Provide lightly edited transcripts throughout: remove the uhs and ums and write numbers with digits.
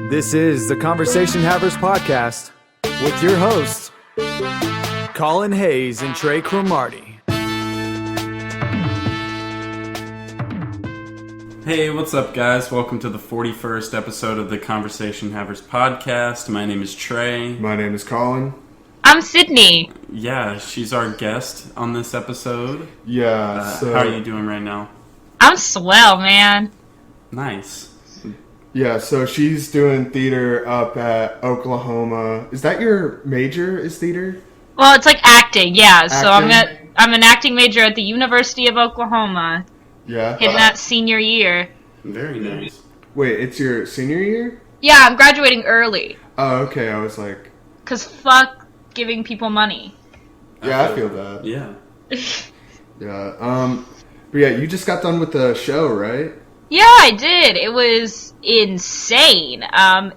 This is the Conversation Havers Podcast with your hosts, Collin Hayes and Trey Cromartie. Hey, what's up, guys? Welcome to the 41st episode of the Conversation Havers Podcast. My name is Trey. My name is Collin. I'm Sydney. Yeah, she's our guest on this episode. Yeah, How are you doing right now? I'm swell, man. Nice. Yeah, so she's doing theater up at Oklahoma. Is that your major, is theater? Well, it's like acting, yeah. So Acting? I'm an acting major at the University of Oklahoma. Yeah. Hitting that senior year. Very nice. Wait, it's your senior year? Yeah, I'm graduating early. Oh, okay, I was like... 'Cause fuck giving people money. Yeah, I feel that. Yeah. Yeah, but yeah, you just got done with the show, right? Yeah, I did. It was insane. I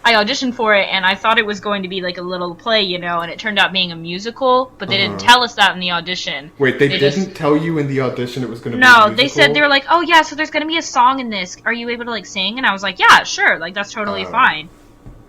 auditioned for it, and I thought it was going to be like a little play, you know, and it turned out being a musical, but they didn't tell us that in the audition. Wait, they didn't tell you in the audition it was going to be a No, musical? they said, they were like, oh yeah, so there's going to be a song in this. Are you able to like sing? And I was like, yeah, sure, like that's totally fine.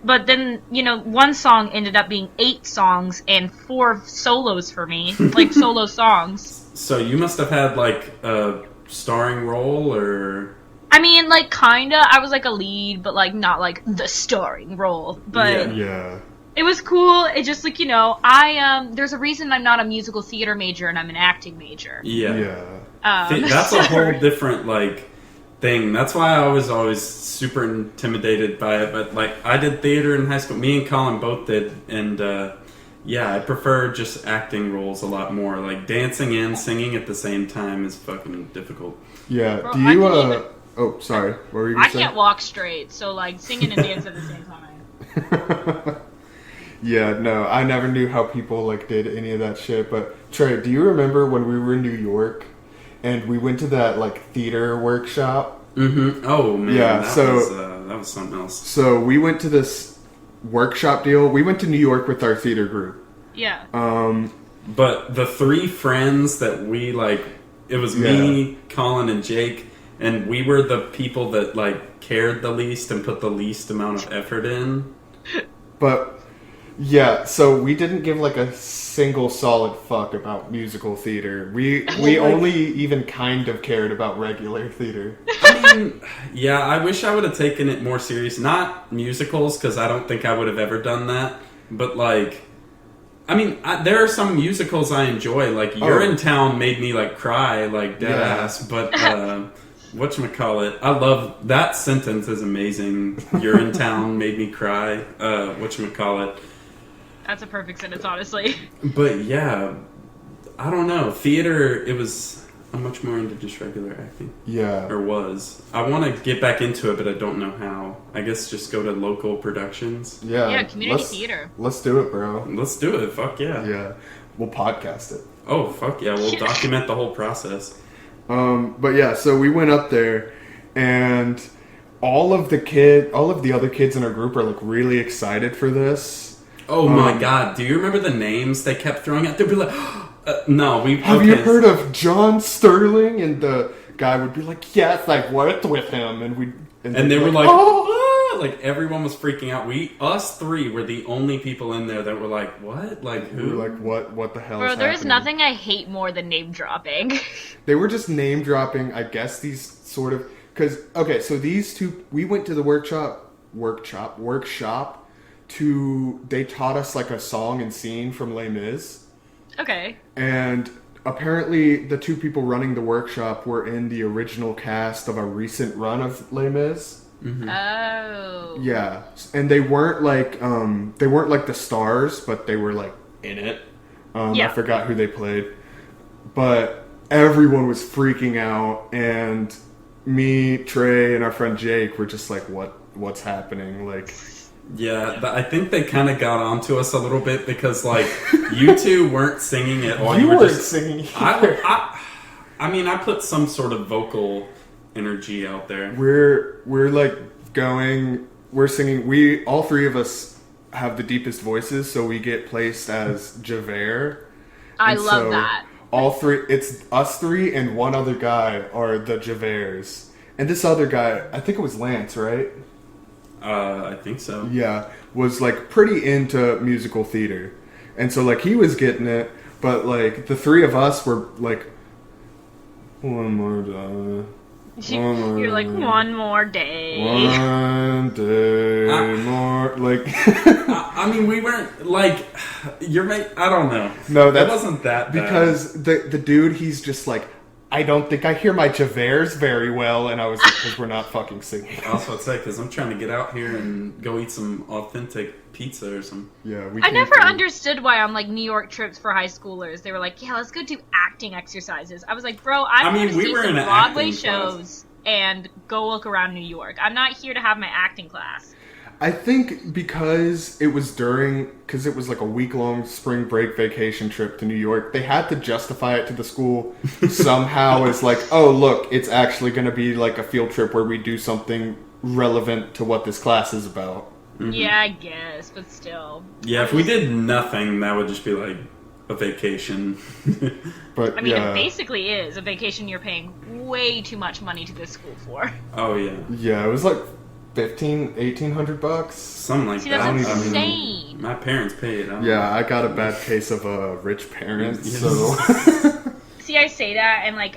But then, you know, one song ended up being 8 songs and 4 solos for me, like solo songs. So you must have had like a starring role, or... I mean, like, kinda. I was like a lead, but like not like the starring role. But Yeah. it was cool. It just like, you know, there's a reason I'm not a musical theater major and I'm an acting major. Yeah. Yeah. That's a whole different, like, thing. That's why I was always super intimidated by it. But, like, I did theater in high school. Me and Collin both did. And, yeah, I prefer just acting roles a lot more. Like, dancing and singing at the same time is fucking difficult. Yeah, Bro, do you, I can't Oh, sorry, what were you I going to say? can't walk straight, so like singing and dancing at the same time. Yeah, no, I never knew how people like did any of that shit. But Trey, do you remember when we were in New York and we went to that like theater workshop? Mm-hmm. Oh man, Yeah, that was something else. So we went to this workshop deal. We went to New York with our theater group. Yeah. But the 3 friends that we like, it was me, Collin, and Jake, and we were the people that like cared the least and put the least amount of effort in. But yeah, so we didn't give like a single solid fuck about musical theater. We only even kind of cared about regular theater. I mean, yeah, I wish I would have taken it more serious. Not musicals, because I don't think I would have ever done that. But like, I mean, there are some musicals I enjoy. Like, You're in Town made me like cry, like dead ass. But whatchamacallit, I love that sentence is amazing. You're in Town made me cry. Whatchamacallit. That's a perfect sentence, honestly. But yeah, I don't know. Theater, I'm much more into just regular acting. Yeah. Or was. I want to get back into it, but I don't know how. I guess just go to local productions. Yeah. Yeah, community theater. Let's do it, bro. Let's do it. Fuck yeah. Yeah. We'll podcast it. Oh, fuck yeah. We'll document the whole process. But yeah, so we went up there and all of the other kids in our group are like really excited for this. Oh my god. Do you remember the names they kept throwing out? They'd be like, no, Have you heard of John Sterling? And the guy would be like, yes, I've worked with him. And they were like, oh! like everyone was freaking out. Us 3 were the only people in there that were like, what? Like who? We were like, what the hell Bro, is there is happening? nothing I hate more than name dropping. They were just name dropping, I guess, these sort of... Because, okay, so these 2... We went to the workshop they taught us like a song and scene from Les Mis. Okay. And apparently the 2 people running the workshop were in the original cast of a recent run of Les Mis. Mm-hmm. Oh. Yeah. And they weren't like the stars, but they were like in it. I forgot who they played. But everyone was freaking out, and me, Trey, and our friend Jake were just like, what's happening? Like... Yeah, I think they kind of got onto us a little bit because, like, you 2 weren't singing at all. You weren't singing either. I mean, I put some sort of vocal energy out there. We're singing. All 3 of us have the deepest voices, so we get placed as Javert. I love that. All 3, it's us 3 and one other guy are the Javerts. And this other guy, I think it was Lance, right? I think so. Yeah, was like pretty into musical theater. And so like he was getting it, but like the three of us were like, one more day. You're like, one more day. One day more. Like, I mean, we weren't like, I don't know. No, that wasn't that bad. Because the dude, he's just like, I don't think I hear my Cheddars very well, and I was like, because we're not fucking singing. Also, I'd say, because I'm trying to get out here and go eat some authentic pizza or some. Yeah, I never understood why on like New York trips for high schoolers they were like, yeah, let's go do acting exercises. I was like, bro, I'm here to see some Broadway shows and go look around New York. I'm not here to have my acting class. I think because it was because it was like a week-long spring break vacation trip to New York, they had to justify it to the school somehow as like, oh, look, it's actually going to be like a field trip where we do something relevant to what this class is about. Mm-hmm. Yeah, I guess, but still. Yeah, if we did nothing, that would just be like a vacation. But I mean, it basically is a vacation you're paying way too much money to this school for. Oh, yeah. Yeah, it was like $1,800. Something like See, that. that's insane. My parents paid. I got a bad case of rich parents, Yes. so... See, I say that, and like,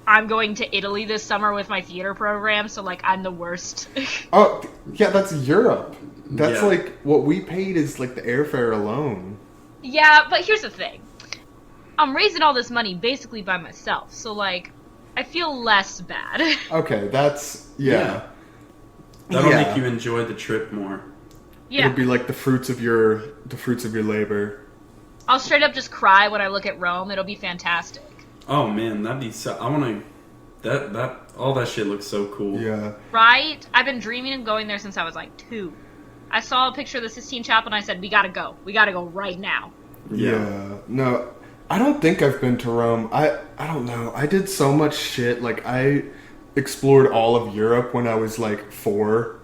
I'm going to Italy this summer with my theater program, so like, I'm the worst. Oh, yeah, that's Europe. That's Yeah. like, what we paid is like the airfare alone. Yeah, but here's the thing. I'm raising all this money basically by myself, so like, I feel less bad. Okay, that's... Yeah. That'll Yeah. make you enjoy the trip more. Yeah. It'll be like the fruits of your labor. I'll straight up just cry when I look at Rome. It'll be fantastic. Oh man, that'd be so. I want to. That all that shit looks so cool. Yeah. Right? I've been dreaming of going there since I was like 2. I saw a picture of the Sistine Chapel and I said, we gotta go. We gotta go right now. Yeah. No, I don't think I've been to Rome. I don't know. I did so much shit. Like, I explored all of Europe when I was like 4.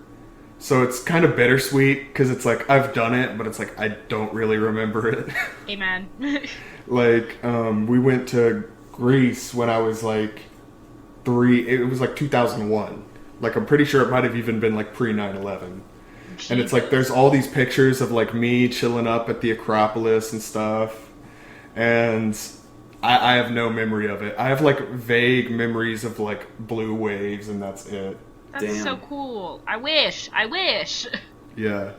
So it's kind of bittersweet because it's like I've done it, but it's like I don't really remember it. Amen. Like, we went to Greece when I was like 3. It was like 2001. Like, I'm pretty sure it might have even been like pre 9/11. And it's like there's all these pictures of like me chilling up at the Acropolis and stuff. And I have no memory of it. I have like vague memories of like blue waves and that's it. That's Damn. so cool. I wish. Yeah.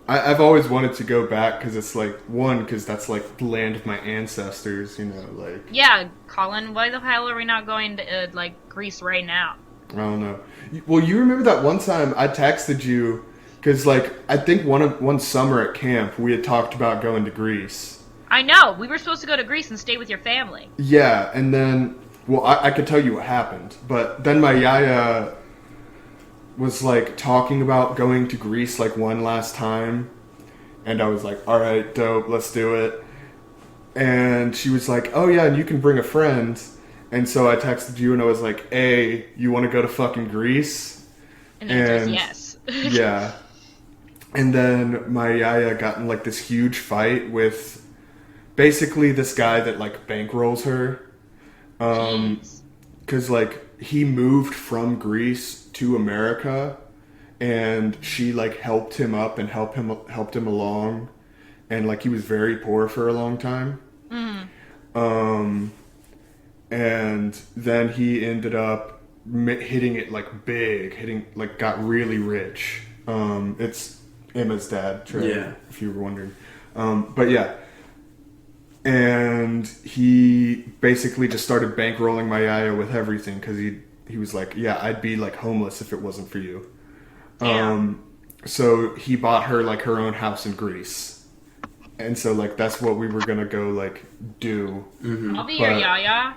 I've always wanted to go back because it's like, one, because that's like the land of my ancestors, you know, like... Yeah, Collin, why the hell are we not going to like Greece right now? I don't know. Well, you remember that one time I texted you because like I think one summer at camp we had talked about going to Greece. I know. We were supposed to go to Greece and stay with your family. Yeah, and then, well, I could tell you what happened, but then my yaya was like talking about going to Greece like one last time, and I was like, all right, dope, let's do it. And she was like, oh yeah, and you can bring a friend. And so I texted you and I was like, hey, you want to go to fucking Greece? And the answer is yes. Yeah. And then my yaya got in like this huge fight with basically this guy that like bankrolls her. Jeez. Because like he moved from Greece to America and she like helped him up and helped him along. And like he was very poor for a long time. And then he ended up hitting it like big, got really rich. It's Emma's dad, Trey, Yeah. if you were wondering. But yeah. And he basically just started bankrolling my yaya with everything because he was like, yeah, I'd be like homeless if it wasn't for you. So he bought her like her own house in Greece. And so like that's what we were gonna go like do. I'll be your yaya.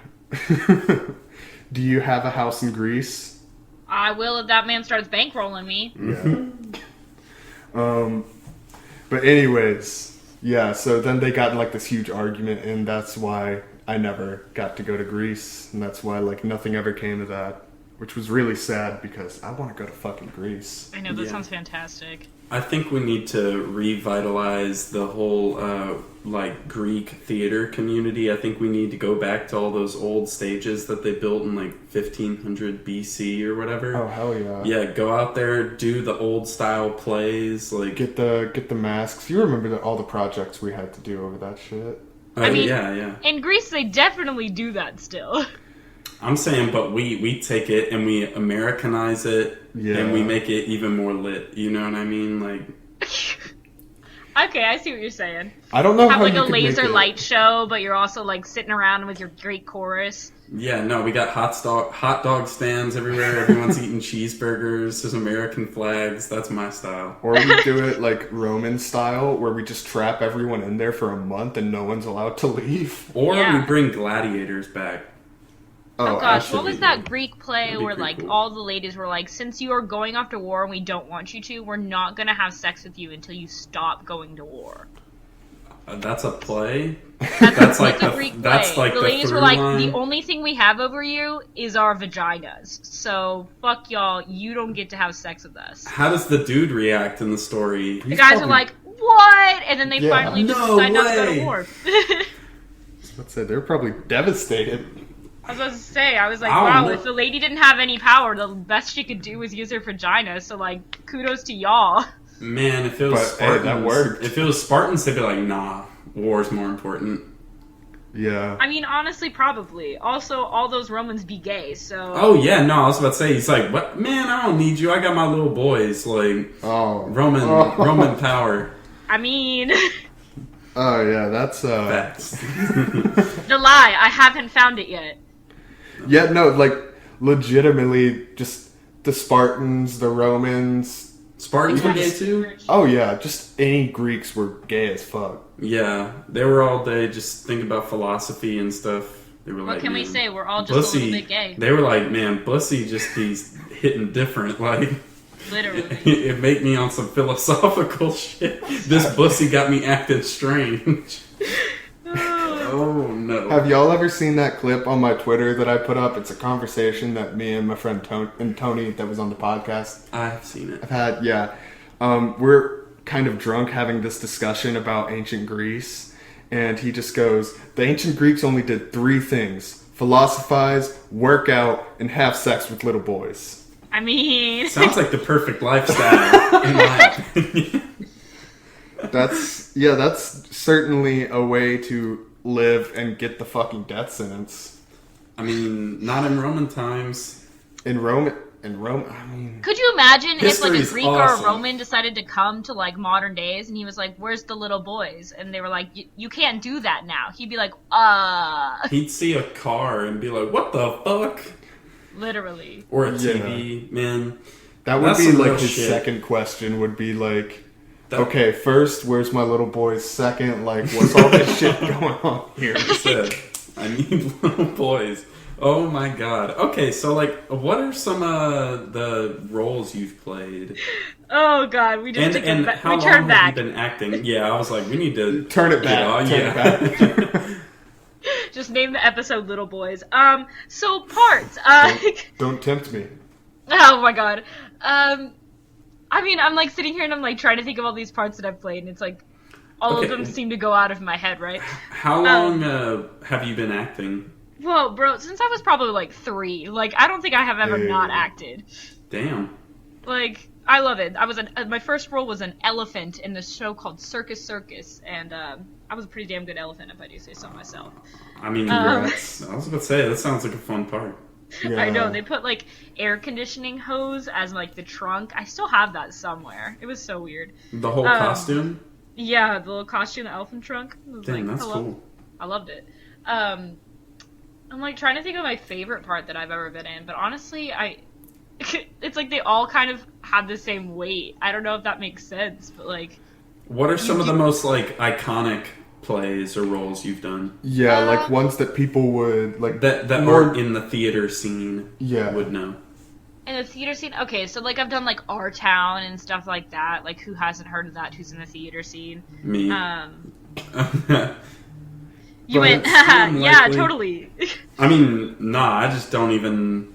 Do you have a house in Greece? I will if that man starts bankrolling me. Yeah. But anyways, yeah, so then they got in like this huge argument and that's why I never got to go to Greece and that's why like nothing ever came of that. which was really sad because I want to go to fucking Greece. I know, that sounds fantastic. I think we need to revitalize the whole Greek theater community. I think we need to go back to all those old stages that they built in 1500 BC or whatever. Oh hell yeah! Yeah, go out there, do the old style plays, get the masks. You remember all the projects we had to do over that shit? I mean, yeah. In Greece, they definitely do that still. I'm saying, but we take it and we Americanize it, and we make it even more lit. You know what I mean? Okay, I see what you're saying. I don't know Have how a you could laser make it. light show, but you're also sitting around with your great chorus. Yeah, no, we got hot dog stands everywhere. Everyone's eating cheeseburgers. There's American flags. That's my style. Or we do it Roman style, where we just trap everyone in there for a month and no one's allowed to leave. Or we bring gladiators back. Oh gosh, what was that Greek play where cool. all the ladies were since you are going off to war and we don't want you to, we're not gonna have sex with you until you stop going to war. That's a play? That's a Greek play. That's the ladies were line? the only thing we have over you is our vaginas. So fuck y'all, you don't get to have sex with us. How does the dude react in the story? The guys are like, what? And then they finally just No decide not to go to way. war. Let's say they're probably devastated. I was about to say, I was like, I don't wow, know. if the lady didn't have any power, the best she could do was use her vagina, so, kudos to y'all. Man, if it was But, hey, Spartans, that worked. If it was Spartans, they'd be like, nah, war's more important. Yeah. I mean, honestly, probably. Also, all those Romans be gay, so... Oh, yeah, no, I was about to say, he's like, what? Man, I don't need you, I got my little boys, Roman power. I mean... Oh, yeah, that's, Facts. The lie, I haven't found it yet. Yeah, no, legitimately, just the Spartans, the Romans. Spartans were gay too? Oh, yeah, just any Greeks were gay as fuck. Yeah, they were all day just thinking about philosophy and stuff. They were What like, can we man, say? We're all just a little bit gay. They were like, man, Bussy just be hitting different, Literally. It made me on some philosophical shit. This Bussy got me acting strange. Oh no. Have y'all ever seen that clip on my Twitter that I put up? It's a conversation that me and my friend Tony that was on the podcast. I've seen it. I've had, yeah. We're kind of drunk having this discussion about ancient Greece, and he just goes, the ancient Greeks only did 3 things: philosophize, work out, and have sex with little boys. I mean... Sounds like the perfect lifestyle, in my opinion. That's certainly a way to live and get the fucking death sentence. I mean, not in Roman times. In Rome, I mean... Could you imagine if a History's Greek awesome. or a Roman decided to come to modern days and he was like, where's the little boys? And they were like, you can't do that now. He'd be like, He'd see a car and be like, what the fuck? Literally. Or a TV, man. That would That's be some real his shit. second question would be That- okay, first, where's my little boys? Second, what's all this shit going on here? Said, I need little boys. Oh my god. Okay, so what are some the roles you've played? Oh god, we just And how we long turned have back. you been acting? Yeah, I was like, we need to Turn it back. on. Turn it back. Just name the episode Little Boys. So parts. Don't tempt me. Oh my god. I mean, I'm sitting here and I'm trying to think of all these parts that I've played, and it's all Okay. of them seem to go out of my head, right? How long have you been acting? Well, bro, since I was probably 3, I don't think I have ever not acted. Damn. I love it. My first role was an elephant in this show called Circus Circus, and I was a pretty damn good elephant, if I do say so myself. I mean, I was about to say, that sounds like a fun part. Yeah. I know, they put air conditioning hose as the trunk. I still have that somewhere. It was so weird. The whole costume? Yeah, the little costume, the elephant trunk. It was Damn, that's hello. cool. I loved it. I'm trying to think of my favorite part that I've ever been in, but honestly, it's they all kind of had the same weight. I don't know if that makes sense, but What are some of the most iconic plays or roles you've done? Yeah, ones that people would That more aren't in the theater scene would know. in the theater scene? Okay, so I've done Our Town and stuff like that. Who hasn't heard of that? Who's in the theater scene? Me. You went, But yeah, unlikely. totally. I mean, nah, I just don't even...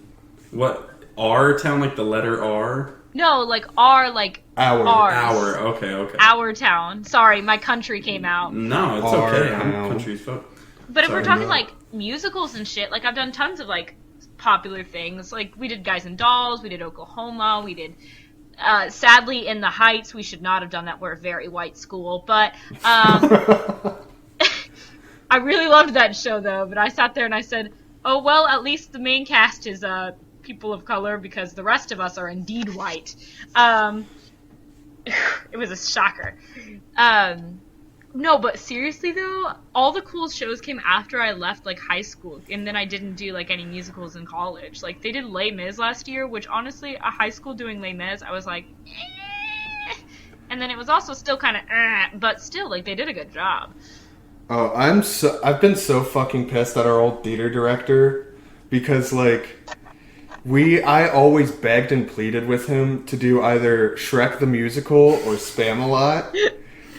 What, R town, like the letter R? No, like our, like Our. ours. Our, okay. Our town. Sorry, my country came out. No, it's Our okay. I'm town. country's folk. But if we're Sorry, talking no. like musicals and shit, like I've done tons of like popular things. Like we did Guys and Dolls, we did Oklahoma, we did sadly In the Heights. We should not have done that. We're a very white school, but I really loved that show though. But I sat there and I said, "Oh well, at least the main cast is people of color because the rest of us are indeed white." It was a shocker. No, but seriously though, all the cool shows came after I left like high school, and then I didn't do like any musicals in college. Like they did Les Mis last year, which honestly, a high school doing Les Mis, I was like, and then it was also still kind of, but still, like they did a good job. Oh, I've been so fucking pissed at our old theater director because like I always begged and pleaded with him to do either Shrek the Musical or Spam-A-Lot.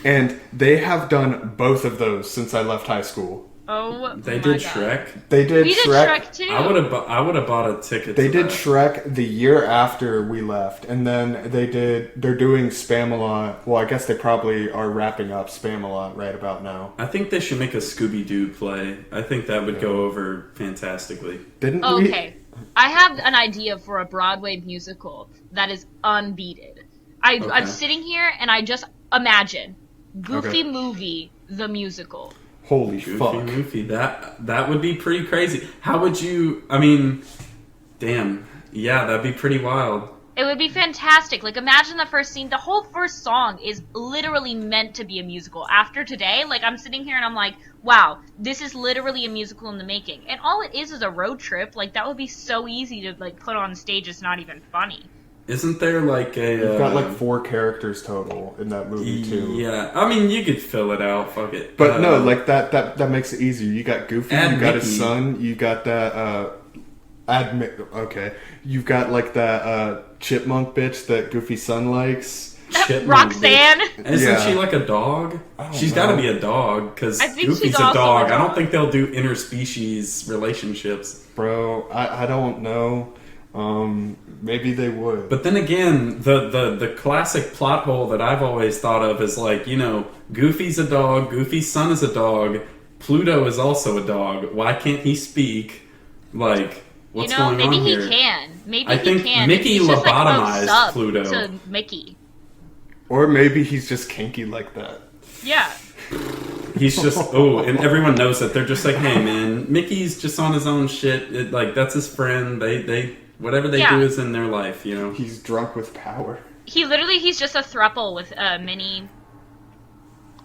And they have done both of those since I left high school. Oh, They my did God. Shrek. They did We did Shrek. Shrek too. I would have bought a ticket. They to did that. Shrek the year after we left, and then they're doing Spam-A-Lot. Well, I guess they probably are wrapping up Spam-A-Lot right about now. I think they should make a Scooby-Doo play. I think that would go over fantastically. Didn't we? Okay, I have an idea for a Broadway musical that is unbeaten. I'm sitting here and I just imagine Goofy Movie the musical. Holy Goofy fuck. Moofy. That would be pretty crazy. How would you... I mean... Damn. Yeah, that'd be pretty wild. It would be fantastic. Like, imagine the first scene. The whole first song is literally meant to be a musical. After today, like, I'm sitting here and I'm like, wow, this is literally a musical in the making. And all it is a road trip. Like, that would be so easy to, like, put on stage. It's not even funny. Isn't there like a... You've got like 4 characters total in that movie too. Yeah. I mean, you could fill it out. Fuck it. But no, like that makes it easier. You got Goofy, Add you got Mickey. his son, you got that okay. You've got like that chipmunk bitch that Goofy's son likes. Chipmunk Roxanne. bitch. Isn't Yeah. she like a dog? She's got to be a dog because I think Goofy's she's a also dog. a I don't dog. think they'll do interspecies relationships. Bro, I don't know. Maybe they would. But then again, the classic plot hole that I've always thought of is like, you know, Goofy's a dog, Goofy's son is a dog, Pluto is also a dog. Why can't he speak? Like, what's going maybe on here? he can. Maybe I he think can. Mickey He's just, like, lobotomized sub Pluto. to Mickey. Or maybe he's just kinky like that. Yeah. He's just, and everyone knows that. They're just like, hey man, Mickey's just on his own shit. Like, that's his friend. They whatever they do is in their life, you know? He's drunk with power. He's just a throuple with Minnie.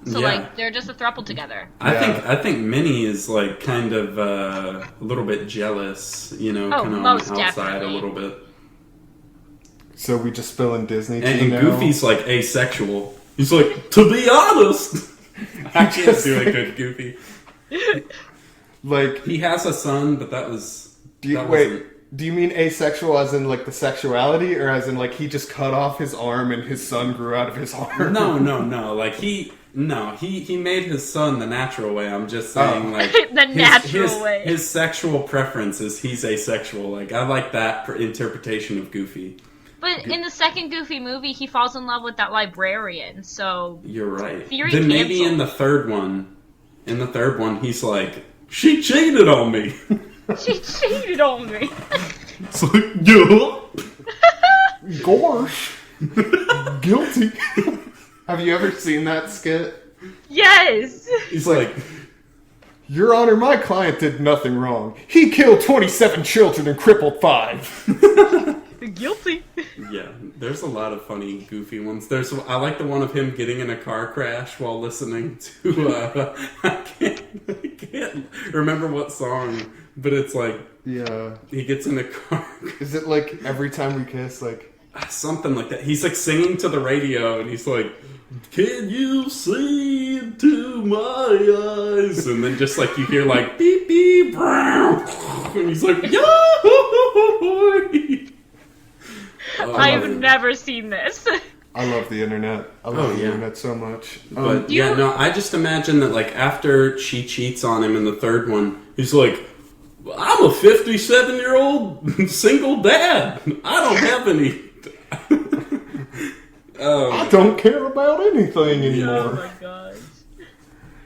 So, Yeah. like, they're just a throuple together. I think Minnie is like kind of a little bit jealous, you know, Oh, kind of on most the outside definitely. a little bit. So we just spill in Disney tea And now? Goofy's like asexual. He's like, to be honest, I can't do a good Goofy. Like, He has a son, but that was do you, that wait, wasn't- do you mean asexual as in like the sexuality, or as in like he just cut off his arm and his son grew out of his arm? No. Like he made his son the natural way. I'm just saying, like The natural way. His sexual preference is he's asexual. Like I like that interpretation of Goofy. But in the second Goofy movie, he falls in love with that librarian, so... You're right. Theory Then maybe canceled. in the third one, he's like, she cheated on me. She cheated on me. It's like, yeah. Gosh. Guilty. Have you ever seen that skit? Yes. He's like, Your Honor, my client did nothing wrong. He killed 27 children and crippled 5. Guilty. yeah. There's a lot of funny Goofy ones. I like the one of him getting in a car crash while listening to. I can't remember what song, but it's like Yeah. he gets in a car. Is it like every time we kiss, like... Something like that. He's like singing to the radio, and he's like, "Can you see into my eyes?" And then just like you hear like beep beep, and he's like, "Yo!" I've never seen this. I love the internet. I love the yeah. internet so much. But yeah, no, I just imagine that like after she cheats on him in the third one, he's like, I'm a 57-year-old single dad. I don't have any. I don't care about anything anymore. Oh my gosh.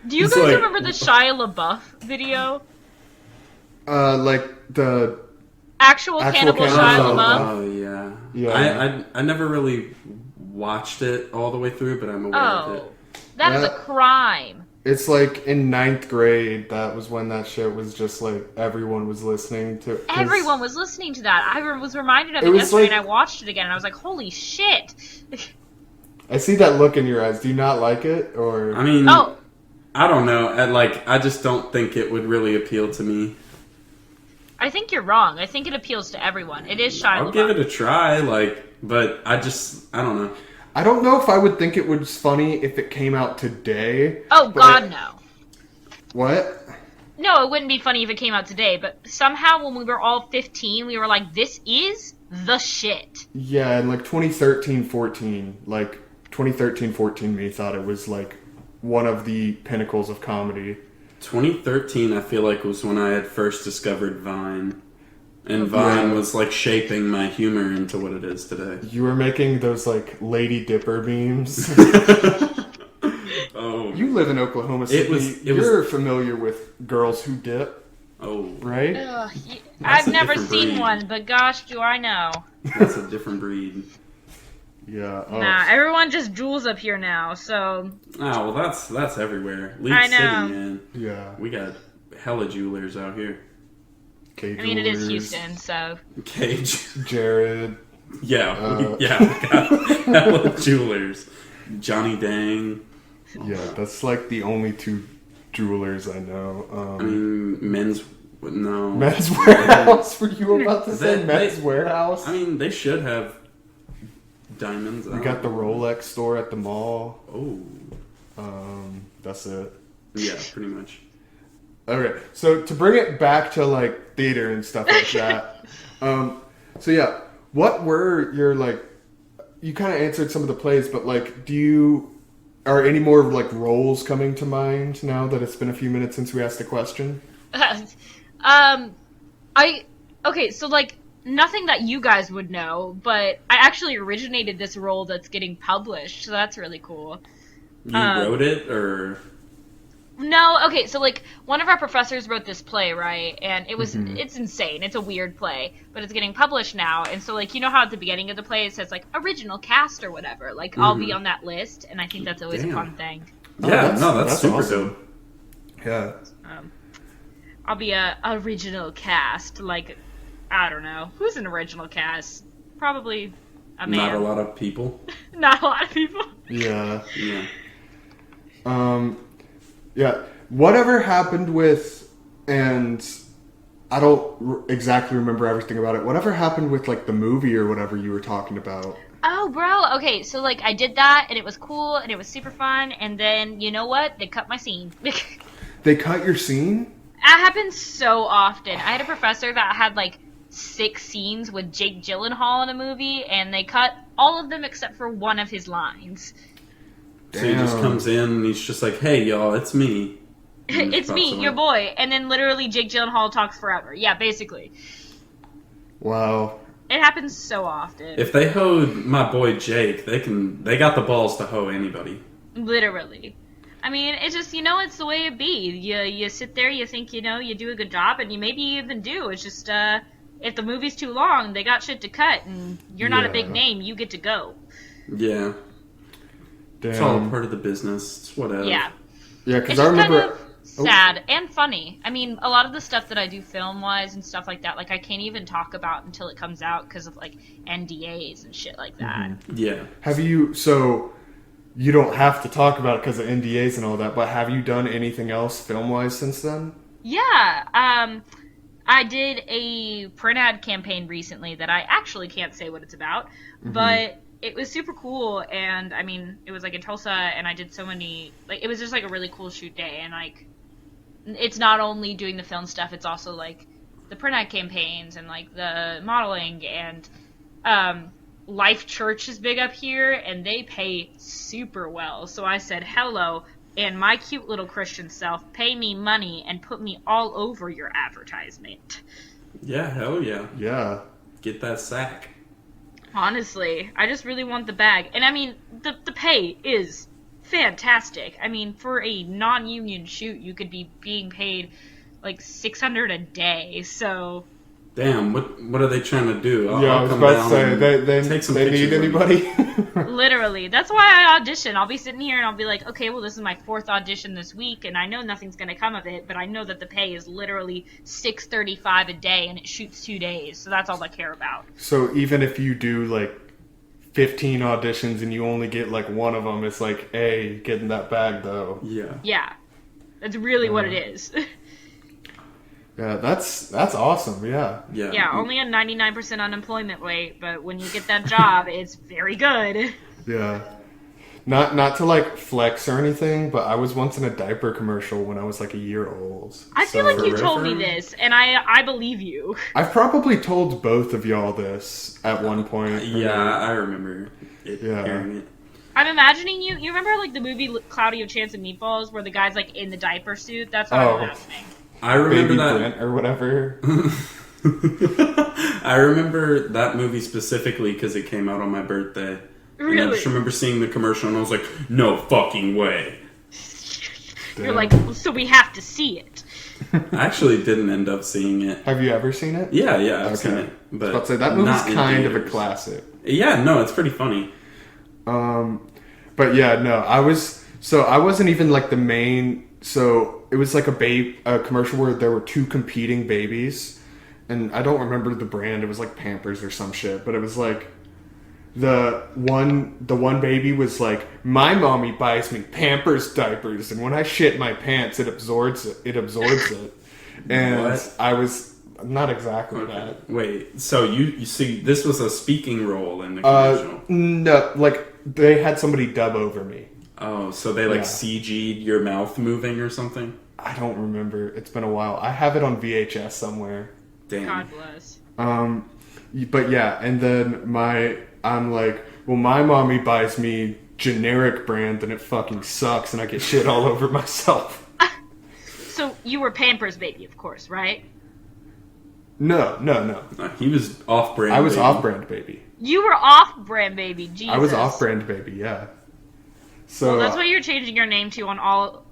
Do you guys remember the Shia LaBeouf video? Like the Actual Cannibal Shia LaBeouf? Oh, yeah. I never really watched it all the way through, but I'm aware of it. That is a crime. It's like in 9th grade, that was when that shit was just like everyone was listening to. Everyone was listening to that. I was reminded of it yesterday and I watched it again and I was like, holy shit. I see that look in your eyes. Do you not like it? Or I mean, I don't know. I just don't think it would really appeal to me. I think you're wrong. I think it appeals to everyone. It is Shia LaBeouf. I'll give it a try, but I don't know. I don't know if I would think it was funny if it came out today. Oh, God, no. What? No, it wouldn't be funny if it came out today, but somehow when we were all 15, we were like, this is the shit. Yeah, and like 2013-14 me thought it was like one of the pinnacles of comedy. 2013, I feel like, was when I had first discovered Vine. And Vine was like shaping my humor into what it is today. You were making those like Lady Dipper memes. Oh, you live in Oklahoma City. You're familiar with girls who dip. Oh, right? I've never seen one, but gosh, do I know. That's a different breed. Yeah. Nah, everyone just jewels up here now, so. Oh, well, that's everywhere. I know. City, man. Yeah. We got hella jewelers out here. K I mean, it is Houston, so. Cage. Jared. Yeah, we got hella jewelers. Johnny Dang. Yeah, that's like the only two jewelers I know. I mean, Men's Warehouse. Were you about to say Men's Warehouse? I mean, they should have diamonds. We got the Rolex store at the mall. Oh. That's it. Yeah, pretty much. Okay, so to bring it back to like theater and stuff like that. So yeah, what were your like? You kind of answered some of the plays, but like, are any more like roles coming to mind now that it's been a few minutes since we asked the question? Okay, so like nothing that you guys would know, but I actually originated this role that's getting published, so that's really cool. You wrote it, or? No, okay, so like one of our professors wrote this play, right? And it was it's insane. It's a weird play, but it's getting published now. And so like, you know how at the beginning of the play it says like original cast or whatever. Like I'll be on that list, and I think that's always a fun thing. Yeah, that's super awesome. dope. Yeah. I'll be a original cast, like I don't know. Who's an original cast? Probably a man. Not a lot of people. Not a lot of people. Yeah. Yeah. Yeah. Whatever happened with, and I don't exactly remember everything about it. Whatever happened with like the movie or whatever you were talking about? Oh, bro. Okay, so like I did that, and it was cool, and it was super fun, and then you know what? They cut my scene. They cut your scene? That happens so often. I had a professor that had like 6 scenes with Jake Gyllenhaal in a movie, and they cut all of them except for one of his lines. So he just comes in and he's just like, "Hey, y'all, it's me." It's me, your boy. And then literally Jake Gyllenhaal talks forever. Yeah, basically. Wow. It happens so often. If they hoed my boy Jake, they got the balls to hoe anybody. Literally. I mean, it's just, it's the way it be. You sit there, you think, you do a good job, and you maybe even do. It's just, if the movie's too long, they got shit to cut, and you're not a big name, you get to go. Yeah. Damn. It's all part of the business. It's whatever. Yeah. Yeah, because I remember... Kind of sad and funny. I mean, a lot of the stuff that I do film-wise and stuff like that, like, I can't even talk about until it comes out because of, like, NDAs and shit like that. Mm-hmm. Yeah. Have you... So, you don't have to talk about it because of NDAs and all that, but have you done anything else film-wise since then? Yeah. I did a print ad campaign recently that I actually can't say what it's about, but... It was super cool, and, I mean, it was, like, in Tulsa, and I did so many, like, it was just, like, a really cool shoot day, and, like, it's not only doing the film stuff, it's also, like, the print ad campaigns, and, like, the modeling, and, Life Church is big up here, and they pay super well, so I said, hello, and my cute little Christian self pay me money and put me all over your advertisement. Yeah, hell yeah. Yeah. Get that sack. Honestly, I just really want the bag. And I mean, the pay is fantastic. I mean, for a non-union shoot, you could be being paid like $600 a day, so... Damn, what are they trying to do? I was about to say, they need anybody? Literally. That's why I audition. I'll be sitting here and I'll be like, okay, well, this is my 4th audition this week, and I know nothing's going to come of it, but I know that the pay is literally $635 a day, and it shoots 2 days, so that's all I care about. So even if you do, like, 15 auditions and you only get, like, one of them, it's like, hey, getting that bag, though. Yeah. Yeah. That's really what it is. Yeah, that's awesome. Yeah. Yeah, only a 99% unemployment rate, but when you get that job, it's very good. Yeah. Not to like flex or anything, but I was once in a diaper commercial when I was like a year old. I feel like you told me this, and I believe you. I've probably told both of y'all this at one point. Yeah, I remember hearing it. I'm imagining you remember like the movie Cloudy with Chance of Meatballs where the guy's like in the diaper suit? That's what I'm imagining. I remember Baby that Brent or whatever. I remember that movie specifically because it came out on my birthday. Really? And I just remember seeing the commercial and I was like, no fucking way. You're like, so we have to see it. I actually didn't end up seeing it. Have you ever seen it? Yeah, I've seen it. But I was about to say, that movie's kind of a classic. Yeah, no, it's pretty funny. But yeah, no, I wasn't even like the main. So it was like a commercial where there were 2 competing babies, and I don't remember the brand. It was like Pampers or some shit, but it was like the one baby was like, my mommy buys me Pampers diapers, and when I shit my pants, it absorbs it. And what? I was not exactly that. Wait, so you see, this was a speaking role in the commercial? No, like they had somebody dub over me. Oh, so they CG'd your mouth moving or something? I don't remember. It's been a while. I have it on VHS somewhere. Damn. God bless. But yeah, and then I'm like, well, my mommy buys me generic brand and it fucking sucks and I get shit all over myself. So you were Pampers baby, of course, right? No. He was off-brand. I was off-brand baby. You were off-brand baby, Jesus. I was off-brand baby, yeah. So well, that's what you're changing your name to on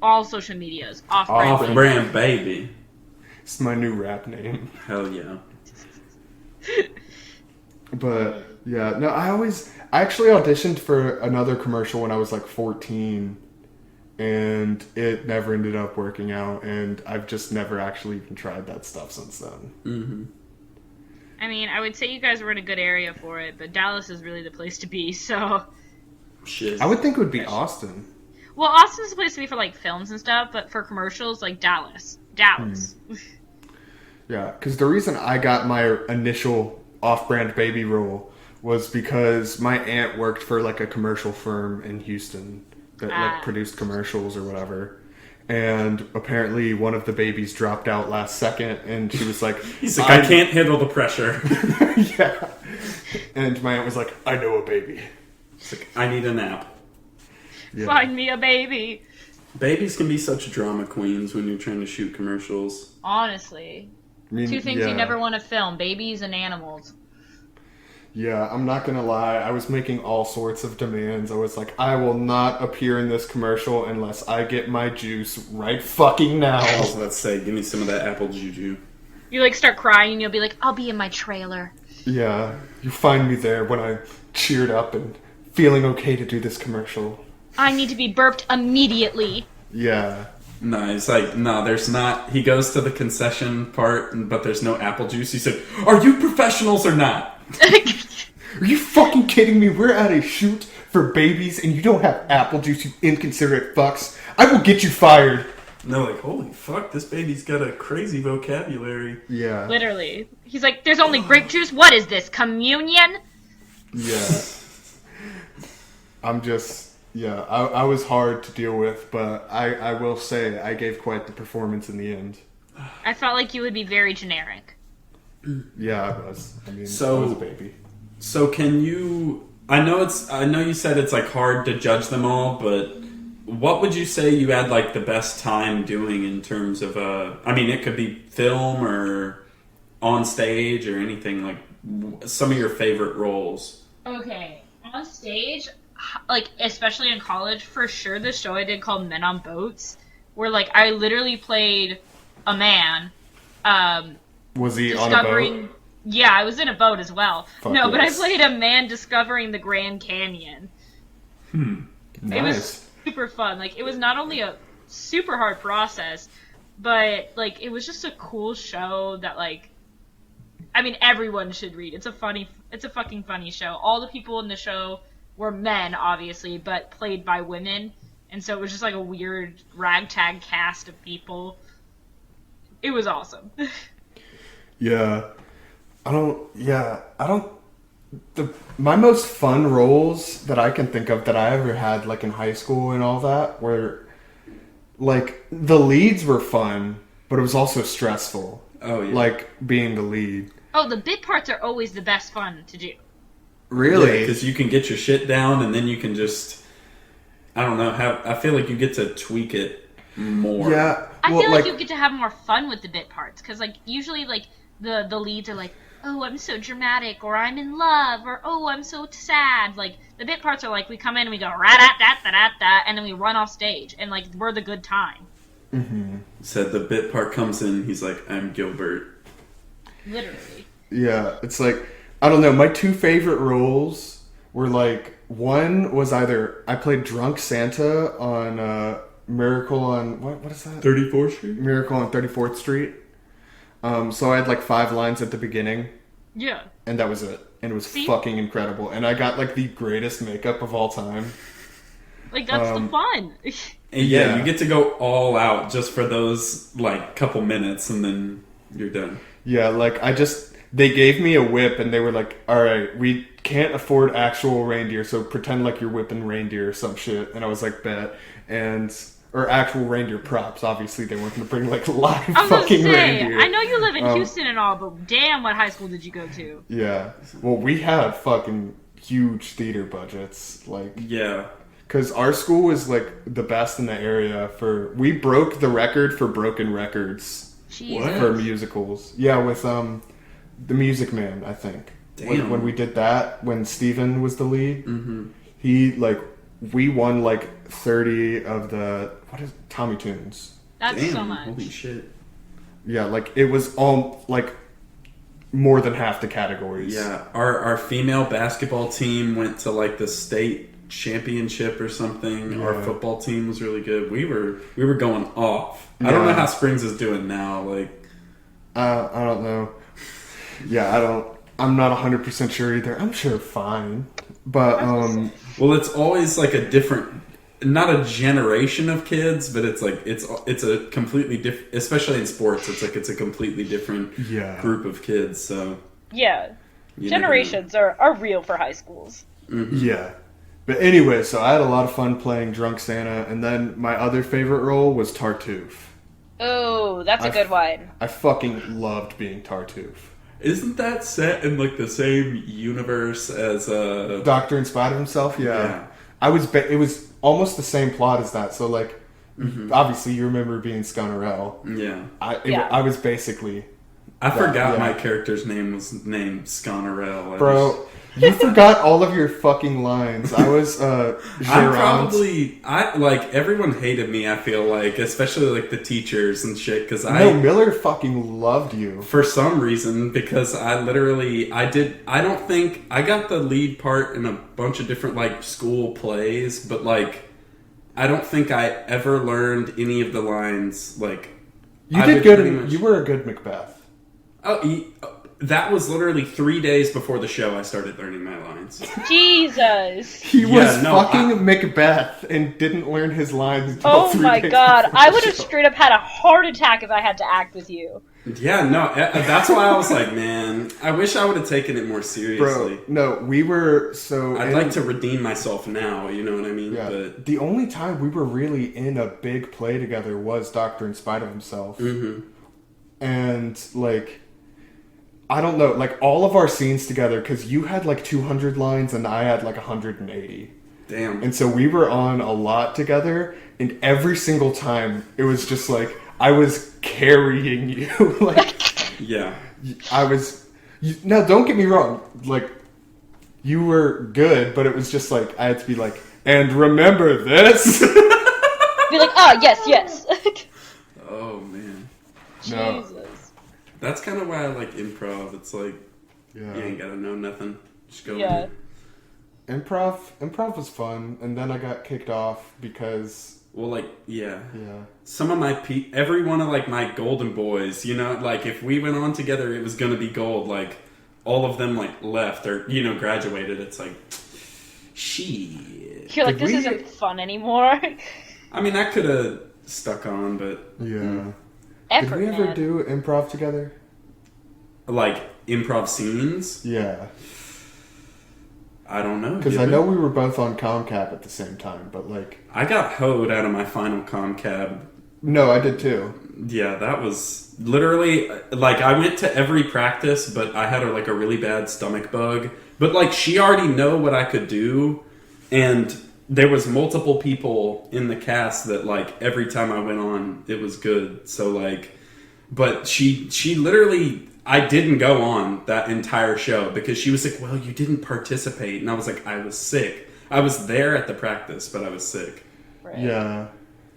all social medias. Off-brand baby. It's my new rap name. Hell yeah. But yeah, no, I actually auditioned for another commercial when I was like 14, and it never ended up working out, and I've just never actually even tried that stuff since then. Mm-hmm. I mean, I would say you guys were in a good area for it, but Dallas is really the place to be, so... Shit. I would think it would be Austin. Well, Austin's the place to be for, like, films and stuff, but for commercials, like, Dallas. Yeah, because the reason I got my initial off-brand baby role was because my aunt worked for, like, a commercial firm in Houston that, like, produced commercials or whatever. And apparently one of the babies dropped out last second, and she was like... He's like, I can't handle the pressure. Yeah. And my aunt was like, I know a baby. It's like, I need a nap. Yeah. Find me a baby. Babies can be such drama queens when you're trying to shoot commercials. Honestly. I mean, 2 things you never want to film, babies and animals. Yeah, I'm not gonna lie, I was making all sorts of demands. I was like, I will not appear in this commercial unless I get my juice right fucking now. I was about to say, give me some of that apple juju. You, like, start crying and you'll be like, I'll be in my trailer. Yeah, you find me there when I'm cheered up and feeling okay to do this commercial. I need to be burped immediately. Yeah. No, it's like, no, there's not. He goes to the concession part, but there's no apple juice. He said, are you professionals or not? Are you fucking kidding me? We're at a shoot for babies and you don't have apple juice, you inconsiderate fucks. I will get you fired. And they're like, holy fuck, this baby's got a crazy vocabulary. Yeah. Literally. He's like, there's only grape juice? What is this, communion? Yeah. I'm just... Yeah, I was hard to deal with, but I will say I gave quite the performance in the end. I felt like you would be very generic. Yeah, I was. I mean, So- I was a baby. So can you... I know you said it's like hard to judge them all, but what would you say you had like the best time doing in terms of I mean, it could be film or on stage or anything, like some of your favorite roles. Okay, on stage, like especially in college, for sure the show I did called Men on Boats, where like I literally played a man. Was he on a boat? Yeah, I was in a boat as well. Fuck no, but I yes. played a man discovering the Grand Canyon. Nice. It was super fun. Like, it was not only a super hard process, but, like, it was just a cool show that, like, I mean, everyone should read. It's a fucking funny show. All the people in the show were men, obviously, but played by women. And so it was just, like, a weird ragtag cast of people. It was awesome. My most fun roles that I can think of that I ever had, like in high school and all that, were like the leads were fun, but it was also stressful. Oh yeah, like being the lead. Oh, the bit parts are always the best fun to do. Really? Because you can get your shit down, and then you can just, I don't know, I feel like you get to tweak it more. Yeah. I feel like you get to have more fun with the bit parts, because like usually like the leads are like, oh, I'm so dramatic, or I'm in love, or oh, I'm so sad. Like the bit parts are like we come in and we go rat-at-dat-da-dat-da, and then we run off stage, and like we're the good time. Mm-hmm. Said the bit part comes in, he's like, I'm Gilbert. Literally. Yeah, it's like, I don't know, my two favorite roles were like, one was either I played Drunk Santa on Miracle on, what is that? 34th Street? Miracle on 34th Street. So I had like 5 lines at the beginning. Yeah. And that was it. And it was fucking incredible. And I got like the greatest makeup of all time. Like, that's the fun. And yeah, you get to go all out just for those like couple minutes, and then you're done. Yeah, like they gave me a whip and they were like, alright, we can't afford actual reindeer, so pretend like you're whipping reindeer or some shit. And I was like, bet. Or actual reindeer props. Obviously, they weren't going to bring like live fucking reindeer. I know you live in Houston and all, but damn, what high school did you go to? Yeah. Well, we had fucking huge theater budgets. Like, yeah. Because our school was like the best in the area we broke the record for broken records. Jesus. For musicals. Yeah, with The Music Man, I think. Damn. When we did that, when Steven was the lead, Mm-hmm. we won like 30 of the Tommy Tunes. That's Damn, so much. holy shit. Yeah, like it was all like more than half the categories. Yeah, our female basketball team went to like the state championship or something. Yeah. Our football team was really good. We were going off. I don't know how Springs is doing now. Like, I don't know. Yeah, I'm not 100% sure either. I'm sure fine. But well, it's always like a different, not a generation of kids, but it's like it's a completely different, especially in sports. It's like it's a completely different group of kids. So yeah, generations are real for high schools. Mm-hmm. Yeah. But anyway, so I had a lot of fun playing Drunk Santa, and then my other favorite role was Tartuffe. Oh, that's a good one. I fucking loved being Tartuffe. Isn't that set in like the same universe as Doctor in Spite of Himself? Yeah. It was almost the same plot as that. So like, obviously you remember being Sconerell. Yeah. I was basically. I forgot my character's name was named Sconerell. Bro, you forgot all of your fucking lines. I was everyone hated me, I feel like, especially like the teachers and shit, because Miller fucking loved you. For some reason, because I don't think, I got the lead part in a bunch of different like school plays, but like, I don't think I ever learned any of the lines, like... You did good, you were a good Macbeth. That was literally 3 days before the show I started learning my lines. Jesus. He was fucking Macbeth and didn't learn his lines until 3 days. Oh my god, I would have straight up had a heart attack if I had to act with you. Yeah, no, that's why I was like, man, I wish I would have taken it more seriously. Bro, no, we were so... I'd like to redeem myself now, you know what I mean? Yeah, but the only time we were really in a big play together was Doctor in Spite of Himself. Mm-hmm. And, like... I don't know, like, all of our scenes together, because you had, like, 200 lines and I had, like, 180. Damn. And so we were on a lot together, and every single time it was just like I was carrying you. Like, yeah. I was. Now, don't get me wrong. Like, you were good, but it was just like I had to be like, and remember this. Be like, oh yes. Oh man. No. Jesus. That's kind of why I like improv. It's like Yeah. you ain't gotta know nothing. Just go. Yeah. Improv was fun, and then I got kicked off because Well, like, yeah. yeah. Some of my every one of like my golden boys, you know, like if we went on together, it was gonna be gold. Like all of them like left or graduated. It's like, shit. You're like, Did this we- isn't fun anymore. I mean, I could have stuck on, but Yeah. Effort, Did we ever man. do improv together? like improv scenes, Yeah. I don't know. Because did I we? know we were both on ComCap at the same time, but like... I got hoed out of my final comcab. No, I did too. Yeah, that was literally like I went to every practice, but I had like a really bad stomach bug. But like she already know what I could do, and there was multiple people in the cast that like every time I went on, it was good. So like, but she literally. I didn't go on that entire show because she was like, well, you didn't participate. And I was like, I was sick. I was there at the practice, but I was sick. Right. Yeah.